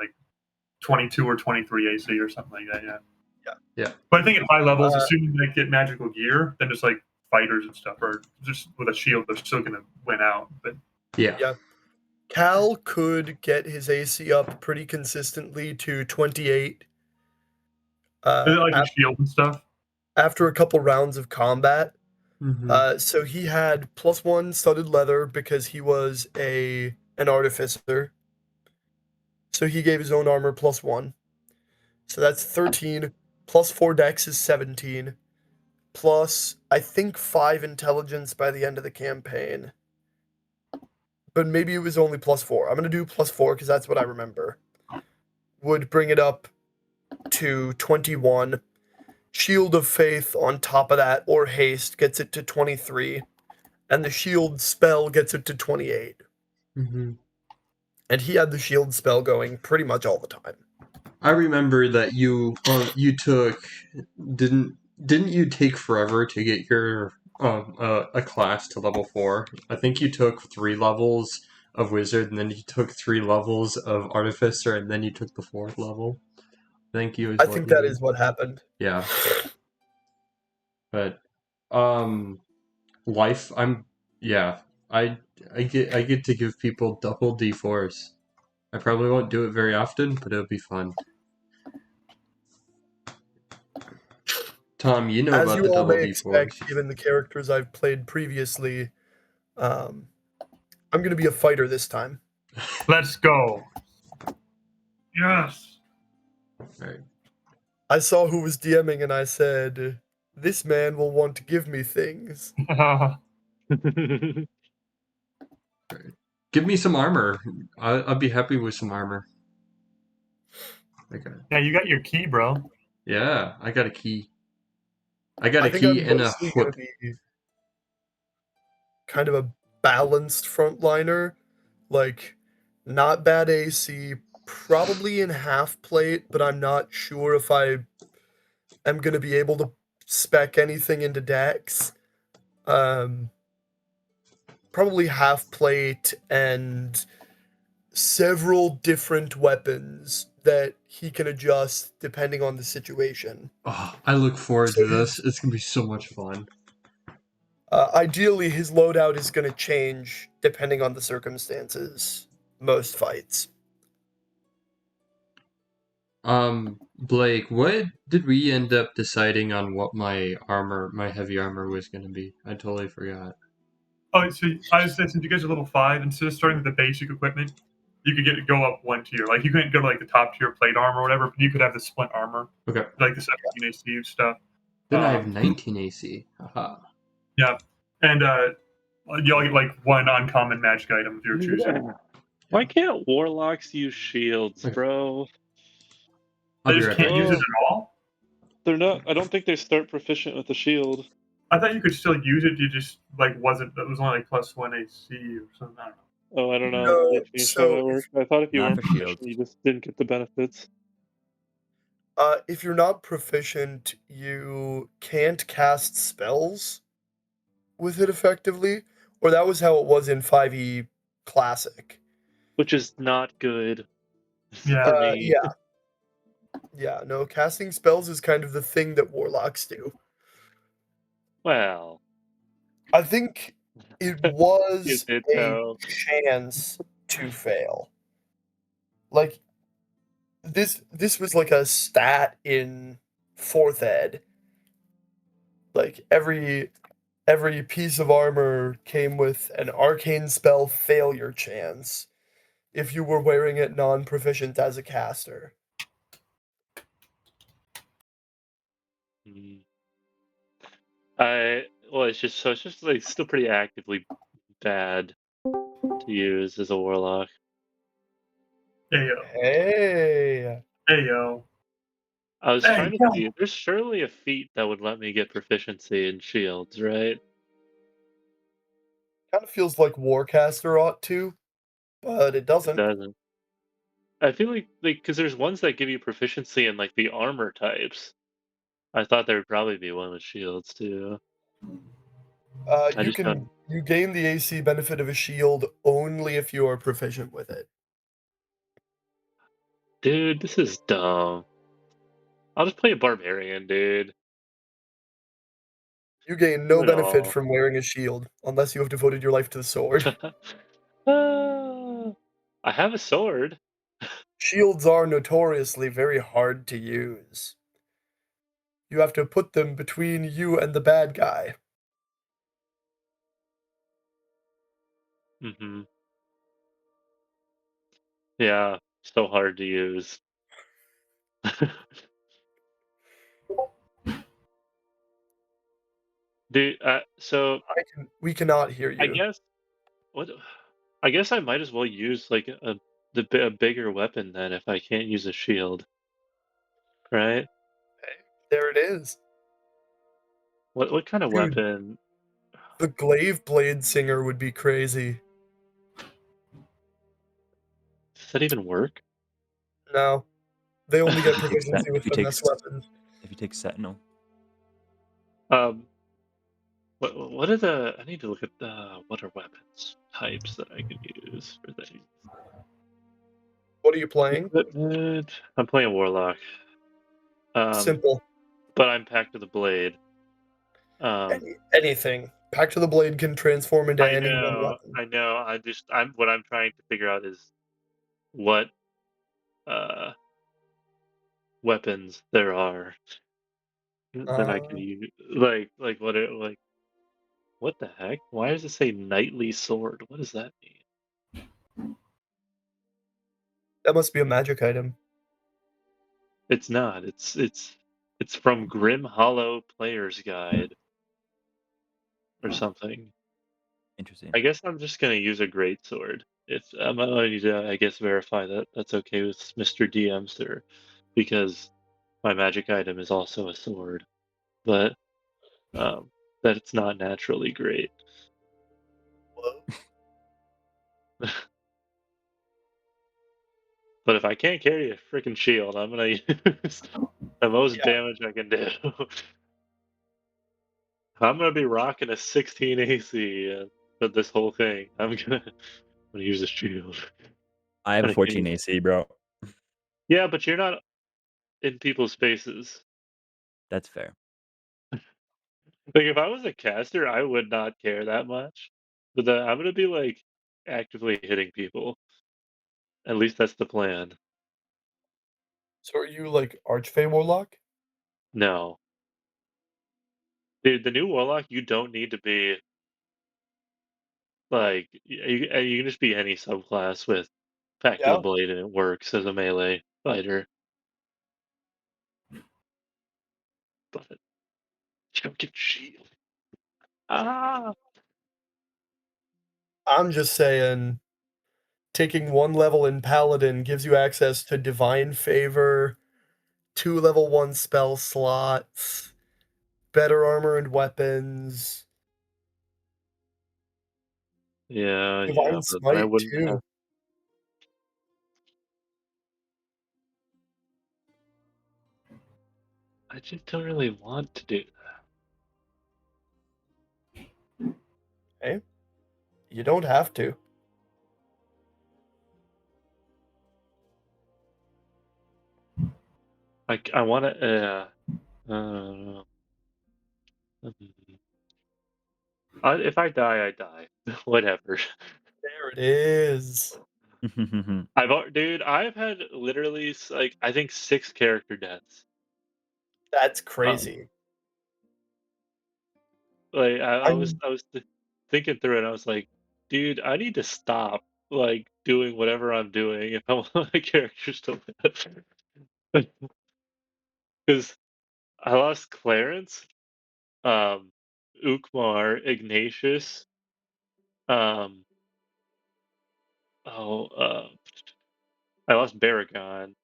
22 or 23 AC or something like that. Yeah. But I think at high levels, assuming they get magical gear, then just fighters and stuff, or just with a shield, they're still gonna win out. But yeah. Cal could get his AC up pretty consistently to 28. a shield and stuff. After a couple rounds of combat. Mm-hmm. So he had +1 studded leather because he was an artificer. So he gave his own armor +1. So that's 13. +4 dex is 17. Plus, I think 5 intelligence by the end of the campaign. But maybe it was only +4. I'm going to do +4 because that's what I remember. Would bring it up to 21. Shield of Faith on top of that, or Haste, gets it to 23. And the Shield spell gets it to 28. Mm-hmm. And he had the Shield spell going pretty much all the time. I remember that you took didn't you take forever to get your a class to level 4? I think you took 3 levels of wizard, and then you took 3 levels of artificer, and then you took the 4th level. I think that is what happened. Yeah. But life I get to give people double D4s. I probably won't do it very often, but it'll be fun. Tom, you know As about you the all double may D4s. expect, given the characters I've played previously, I'm going to be a fighter this time. Let's go. Yes. Right. I saw who was DMing and I said, this man will want to give me things. Give me some armor. I'll be happy with some armor. Okay. Yeah, you got your key, bro. Yeah, I got a key. I got I a think key I'm and a mostly gonna hook. be kind of a balanced frontliner, like not bad AC, probably in half plate, but I'm not sure if I am gonna be able to spec anything into decks. Um, Probably half plate and several different weapons that he can adjust depending on the situation. Oh, I look forward So to this. It's gonna be so much fun. ideally, his loadout is going to change depending on the circumstances. Most fights. Blake, what did we end up deciding on what my heavy armor was gonna be? I totally forgot. Oh, so I was saying, since you guys are level 5, instead of starting with the basic equipment, you could go up one tier. Like you couldn't go to like the top tier plate armor or whatever, but you could have the splint armor, Okay. like the 17 AC stuff. Then I have 19 AC. Haha. Yeah, and you'll get like one uncommon magic item if you're choosing. Why can't warlocks use shields, Okay. bro? I'll They be just right can't back. use it Oh. at all. They're not. I don't think they start proficient with the shield. I thought you could still use it. You just like wasn't. It was only like +1 AC or something. I don't know. Oh, I don't know. No, They changed how so that works. I thought if you Not weren't for shields. proficient, you just didn't get the benefits. if you're not proficient, you can't cast spells with it effectively, or that was how it was in 5e Classic. Which is not good Yeah. for me. Yeah, no, casting spells is kind of the thing that warlocks do. Well, I think it you was did a though. chance to fail. Like this was like a stat in 4th ed. Like every piece of armor came with an arcane spell failure chance if you were wearing it non-proficient as a caster. Mm. It's just like still pretty actively bad to use as a warlock. Hey yo. Hey, Hey yo. I was Hey trying to yo. see. There's surely a feat that would let me get proficiency in shields, right? kind of feels like Warcaster ought to, but it It doesn't. doesn't. I feel like because there's ones that give you proficiency in like the armor types. I thought there would probably be one with shields too. I just don't. You gain the AC benefit of a shield only if you are proficient with it. Dude, this is dumb. I'll just play a barbarian, dude. You gain Do no it benefit all. from wearing a shield unless you have devoted your life to the sword. Ah, I have a sword. Shields are notoriously very hard to use. You have to put them between you and the bad guy. Hmm. Yeah, so hard to use. Dude, so We cannot hear I you. guess what I guess I might as well use like a bigger weapon then if I can't use a shield, right? There it is. What kind of Dude, weapon? the glaive blade singer would be crazy. Does that even work? No. They only get If you take proficiency with if you take finesse weapons. if you take Sentinel, Um, what are the? I need to look at what are weapons types that I can use for things. What are you playing? Equipment. I'm playing Warlock. Um, Simple. but I'm Pact of the Blade. Anything. Pact to the Blade can transform into any one weapon. I know. What I'm trying to figure out is what uh weapons there are that I can Uh, use. Like what the heck? Why does it say knightly sword? What does that mean? that must be a magic item. It's not. It's from Grim Hollow Player's Guide or something. interesting. I guess I'm just gonna use a great sword. If I need to, I guess verify that that's okay with Mr. DM, sir, because my magic item is also a sword. But that it's not naturally great. But if I can't carry a freaking shield, I'm gonna use the most Yeah. damage I can do. I'm gonna be rocking a 16 AC for this whole thing. I'm gonna use a shield. I have And a I can't 14 use- AC, bro. Yeah, but you're not in people's faces. That's fair. Like if I was a caster, I would not care that much. But I'm gonna be like actively hitting people. At least that's the plan. So are you like Archfey Warlock? No. Dude, the new Warlock, you don't need to be like you can just be any subclass with Pact of the Yeah. Blade and it works as a melee fighter. But you don't get shield. Ah, I'm just saying, taking 1 level in Paladin gives you access to Divine Favor, 2 level 1 spell slots, better armor and weapons, yeah, Divine but then I Smite wouldn't have. too. I just don't really want to do Hey, you don't have to. that. I want to. Uh, if I die, I die. Whatever. There it is. Dude, I've had literally like I think 6 character deaths. That's Um, crazy. like I'm I was thinking through it. And I was like, dude, I need to stop like doing whatever I'm doing if I want my characters to live. Because I lost Clarence, um, Ukmar, Ignatius, um, oh, I lost Baragon.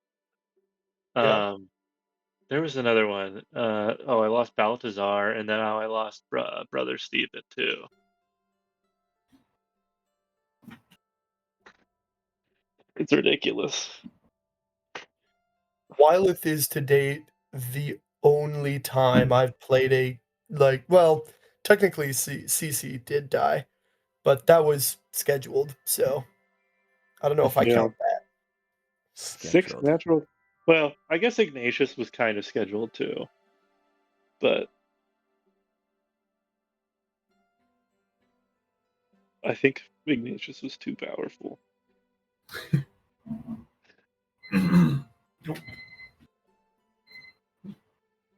yeah. Um, there was another one. I lost Baltazar, and then I lost Brother Stephen too. It's ridiculous. Wyleth is to date the only time I've played a well, technically CC did die, but that was scheduled, so I don't know if I Yeah, count that. 6 Scheduled. natural. Well, I guess Ignatius was kind of scheduled too, but I think Ignatius was too powerful.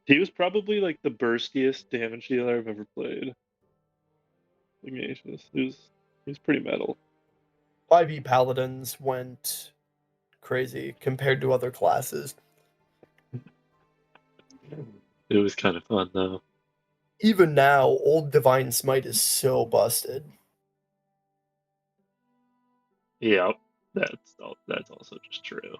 He was probably like the burstiest damage dealer I've ever played. Ignatius. He was pretty metal. 5e paladins went crazy compared to other classes. It was kind of fun though. Even now, old Divine Smite is so busted. Yeah, that's also just true.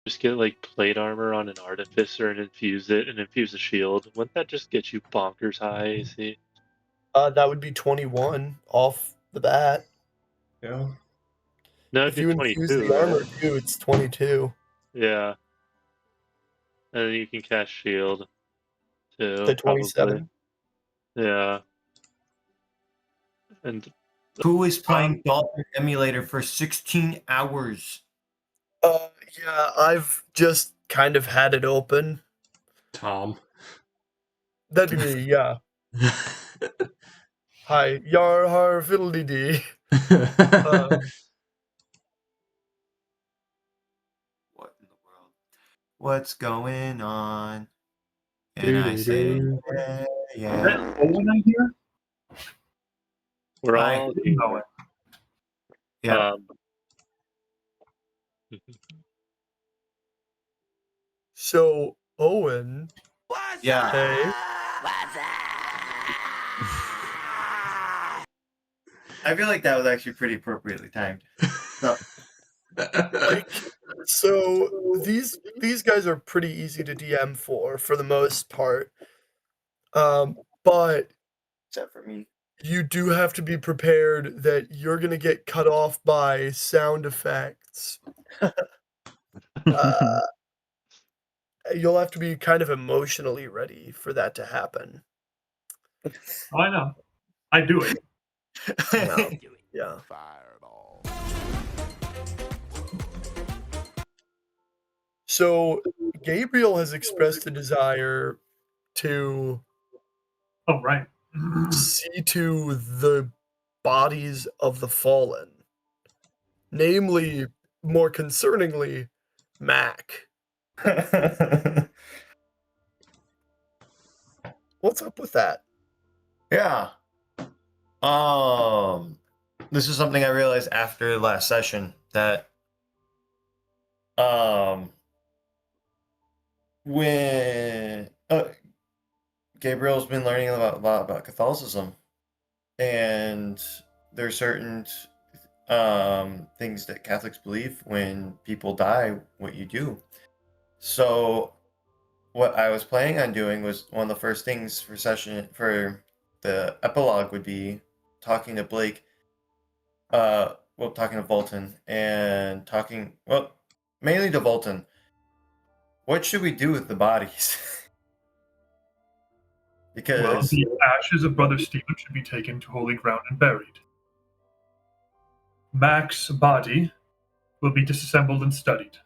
Just get like plate armor on an artificer and infuse it and infuse a shield. Wouldn't that just get you bonkers high AC? That would be 21 off the bat. Yeah. No, it'd If be you infuse 22, the right? armor too, it's 22 Yeah. And then you can cast shield to too, probably. 27. Yeah. And Who is playing Dolphin Emulator for 16 hours? Yeah, I've just kind of had it open. Tom. That'd be me, yeah. Hi, yar har fiddly dee. What in the world? What's going on? And I say, yeah. Owen I hear? we're Hi. all here. Owen. Yeah. So, Owen, Yeah. hey, I feel like that was actually pretty appropriately timed. So, Like, so these guys are pretty easy to DM for the most part. But except for me. you do have to be prepared that you're gonna get cut off by sound effects. Uh, you'll have to be kind of emotionally ready for that to happen. I know. I do it. Yeah. Yeah. Fireball. So Gabriel has expressed a desire to Oh, right. see to the bodies of the fallen. Namely, more concerningly, Mac. What's up with that? Yeah. This is something I realized after last session that when Gabriel's been learning a lot about Catholicism, and there's certain things that Catholics believe when people die, what you do. So what I was planning on doing was one of the first things for the epilogue would be talking to Blake, talking to Volton and mainly to Volton. What should we do with the bodies? Well, Because the ashes of Brother Stephen should be taken to holy ground and buried. Mac's body will be disassembled and studied.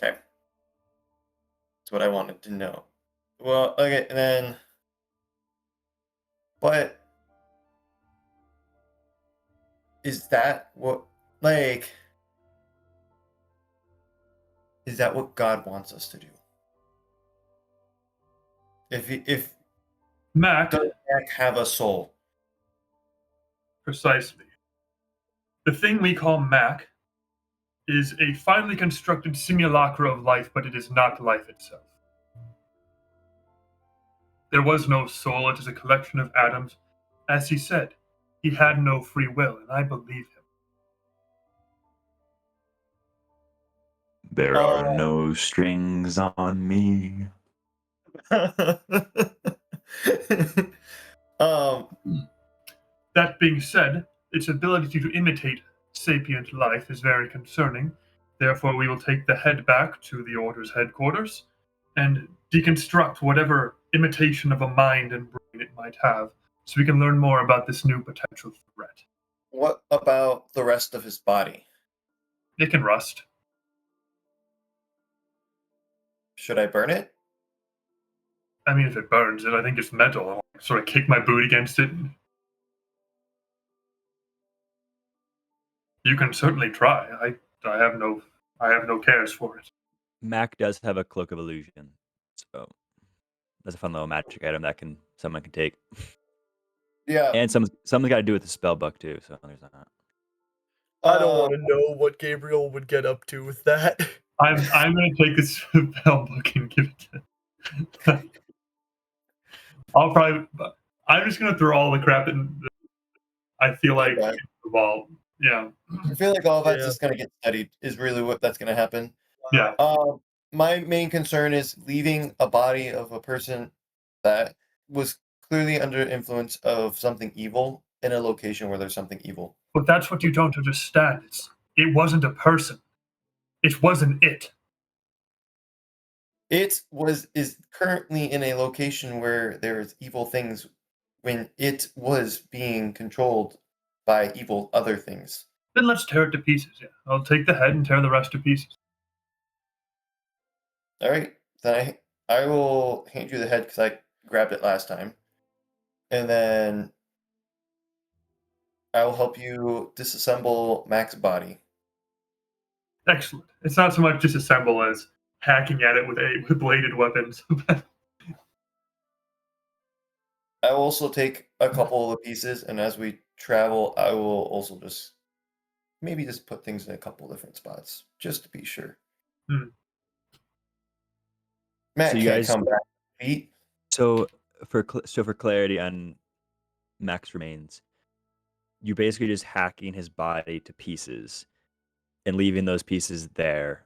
okay, that's what I wanted to know. Well, okay, and then, but is that what is that what God wants us to do? If Mac, does Mac have a soul? precisely. The thing we call Mac is a finely constructed simulacra of life, but it is not life itself. There was no soul, it is a collection of atoms. As he said, he had no free will, and I believe him. There are no strings on me. That being said, its ability to imitate sapient life is very concerning. Therefore, we will take the head back to the Order's headquarters and deconstruct whatever imitation of a mind and brain it might have, so we can learn more about this new potential threat. What about the rest of his body? It can rust. Should I burn it? I mean, if it burns it, I think it's metal. I'll sort of kick my boot against it. You can certainly try. I have no cares for it. Mac does have a cloak of illusion, so that's a fun little magic item that someone can take. Yeah. And something's got to do with the spell book too. So there's that. I don't want to know what Gabriel would get up to with that. I'm going to take this spell book and give it to. I'm just going to throw all the crap in. I feel like Okay. the ball. Yeah. I feel like all that's Yeah. just going to get studied is really what that's going to happen. Yeah. My main concern is leaving a body of a person that was clearly under influence of something evil in a location where there's something evil. But that's what you don't understand. It wasn't a person. It wasn't it. It is currently in a location where there's evil things when it was being controlled by evil other things. Then let's tear it to pieces. Yeah. I'll take the head and tear the rest to pieces. All right, then I will hand you the head because I grabbed it last time, and then I will help you disassemble Mac's body. Excellent. It's not so much disassemble as hacking at it with bladed weapons. I will also take a couple of the pieces, and as we travel, I will also maybe just put things in a couple different spots, just to be sure. Matt So you can't guys- come back to feet. So for clarity on Mac's remains, you're basically just hacking his body to pieces and leaving those pieces there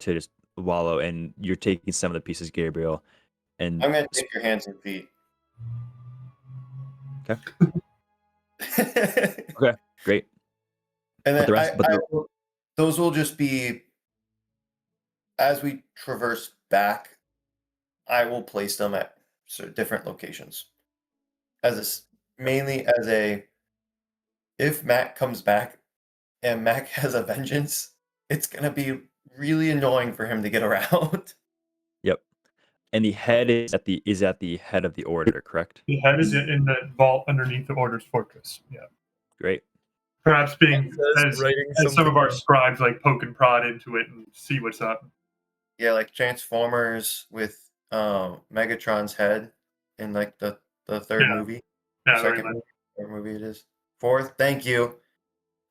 to just wallow. And you're taking some of the pieces, Gabriel, and I'm gonna take your hands and feet. okay, okay, great. And But then the rest, but those will just be as we traverse back. I will place them at different locations, mainly as a if Mac comes back and Mac has a vengeance, it's gonna be really annoying for him to get around. yep. And the head is at the head of the order, correct? The head is in that vault underneath the Order's fortress. Yeah. Great. Perhaps being Says writing as some of something our down. scribes like poke and prod into it and see what's up. Yeah, like Transformers with Megatron's head in like the third Yeah. movie. Yeah, very Second much. movie, third movie it is. Fourth, thank you.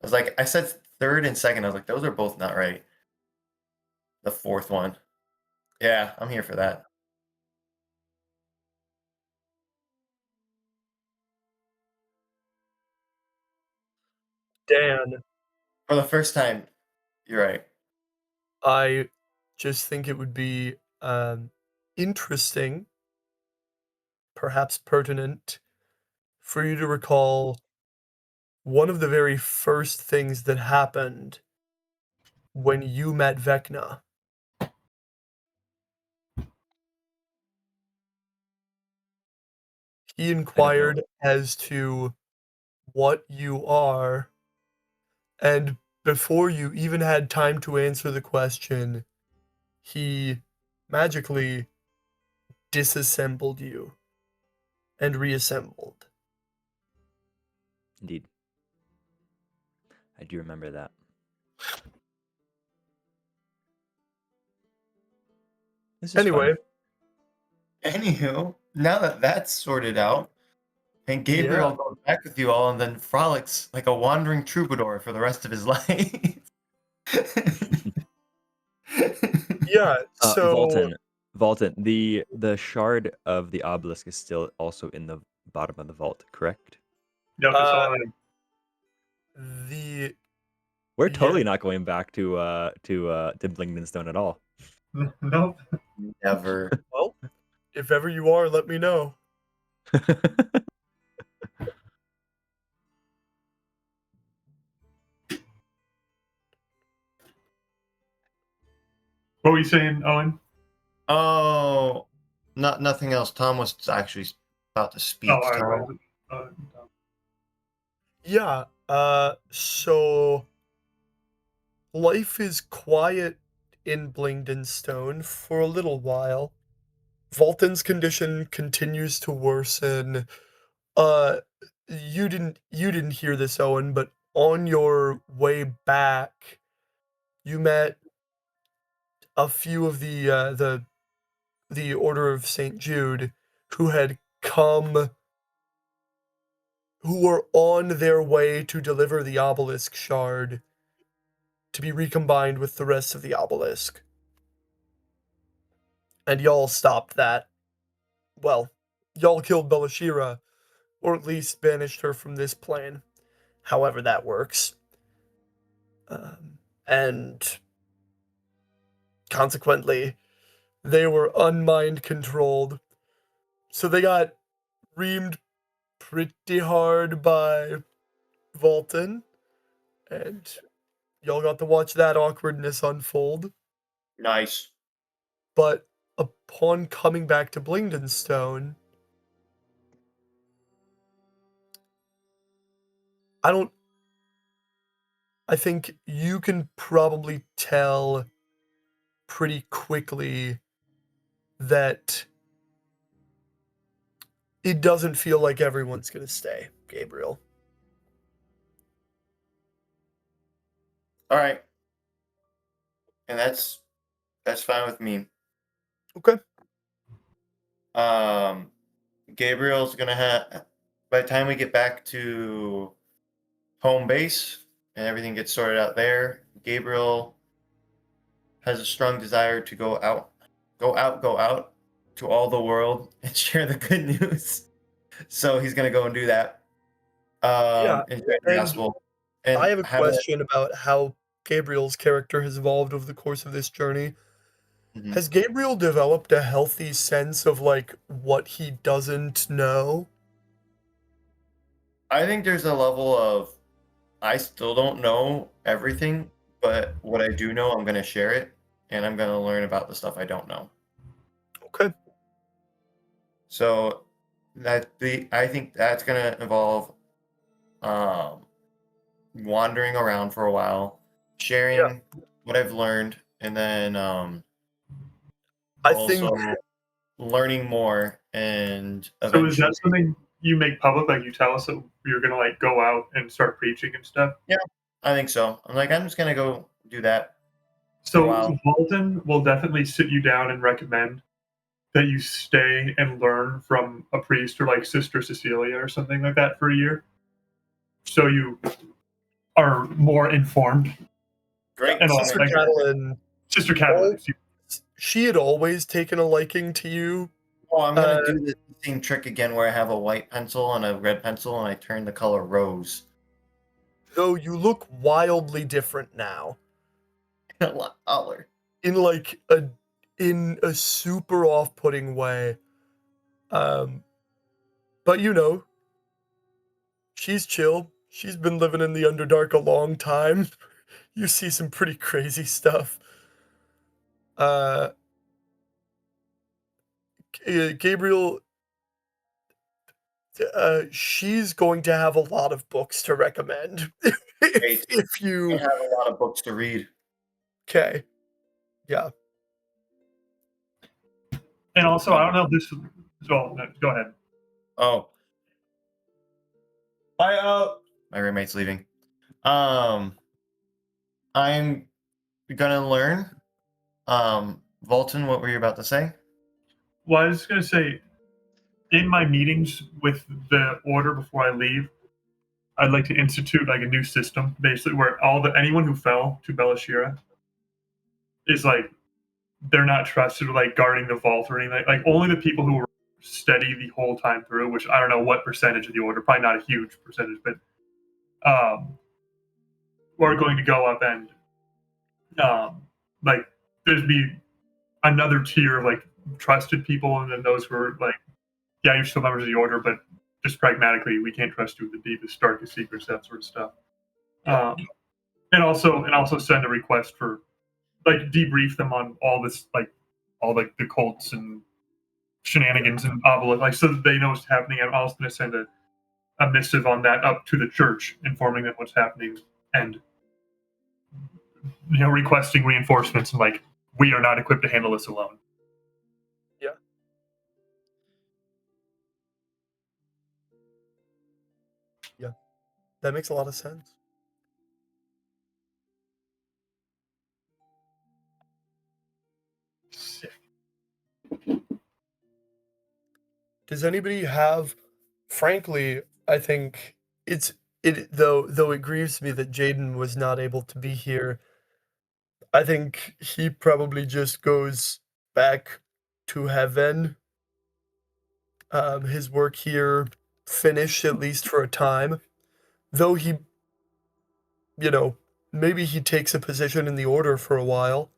I was like, I said third and second. I was like, those are both not right. The fourth one. Yeah, I'm here for that. Dan, For the first time, you're right. I just think it would be interesting, perhaps pertinent, for you to recall one of the very first things that happened when you met Vecna. He I don't know. inquired as to what you are, and before you even had time to answer the question, he magically disassembled you and reassembled. Indeed. I do remember that. This is Anyway, fun. Anywho, now that that's sorted out, and Gabriel yeah, goes back with you all and then frolics like a wandering troubadour for the rest of his life. yeah. So Vaulton, the shard of the obelisk is still also in the bottom of the vault, correct? Yep, it's all right. the We're yeah, totally not going back to Blingden Stone at all. Nope. Never. well, if ever you are, let me know. What were you saying, Owen? Oh, nothing else. Tom was actually about to speak. Oh, all right. Tom. Well, Yeah, so life is quiet in Blingdenstone for a little while. Volton's condition continues to worsen. Uh, you didn't hear this, Owen, but on your way back, you met a few of the Order of St. Jude who had come, who were on their way to deliver the obelisk shard to be recombined with the rest of the obelisk. And y'all stopped that. Well, y'all killed Belashira, or at least banished her from this plane, however that works. And consequently, they were unmind controlled. So they got reamed pretty hard by Volton, and y'all got to watch that awkwardness unfold. Nice. But upon coming back to Blingdenstone, I think you can probably tell pretty quickly that it doesn't feel like everyone's going to stay, Gabriel. All right. And that's fine with me. Okay. Gabriel's gonna have by the time we get back to home base and everything gets sorted out there, Gabriel has a strong desire to go out to all the world and share the good news. So he's gonna go and do that. Yeah, in Trade and Gospel. I And have a how to question about how Gabriel's character has evolved over the course of this journey. Mhm. Has Gabriel developed a healthy sense of like what he doesn't know? I think there's a level of I still don't know everything, but what I do know, I'm going to share it, and I'm going to learn about the stuff I don't know. Okay. So I think that's going to involve um, wandering around for a while, Yeah. sharing what I've learned, and then I also think learning more and So is eventually. that something you make public? Like you tell us that you're gonna like go out and start preaching and stuff? Yeah, I think so. I'm just going to go do that for a So while. Walden will definitely sit you down and recommend that you stay and learn from a priest or like Sister Cecilia or something like that for a year. So you are more informed. Great. And Sister like Catalin, Sister Catalin. she had always taken a liking to you. Oh, I'm going to do the same trick again where I have a white pencil and a red pencil and I turn the color rose. Though you look wildly different now. A lot taller. In a super off-putting way. But you know, she's chill. She's been living in the Underdark a long time. You see some pretty crazy stuff. Uh, Gabriel, she's going to have a lot of books to recommend. Great. if I you have a lot of books to read. okay, yeah. And also, I don't know if this. Oh, no, go ahead. Oh. My roommate's leaving. I'm gonna learn. Volton, what were you about to say? Well, I was just gonna say, in my meetings with the order before I leave, I'd like to institute like a new system, basically where anyone who fell to Belashira is like they're not trusted with like guarding the vault or anything. Like only the people who were steady the whole time through, which I don't know what percentage of the order, probably not a huge percentage, but are going to go up and like there's be another tier of like trusted people, and then those who are like, yeah, you're still members of the order, but just pragmatically, we can't trust you with the deepest, darkest secrets, that sort of stuff. And also send a request for like debrief them on all this, like all like the cults and shenanigans and obelisk, like so that they know what's happening. I'm also going to send a missive on that up to the church, informing them what's happening and requesting reinforcements and like we are not equipped to handle this alone. Yeah. Yeah. That makes a lot of sense. Sick. Does anybody have frankly, I think though it grieves me that Jaden was not able to be here. I think he probably just goes back to heaven. His work here finished at least for a time. Though he, maybe he takes a position in the order for a while.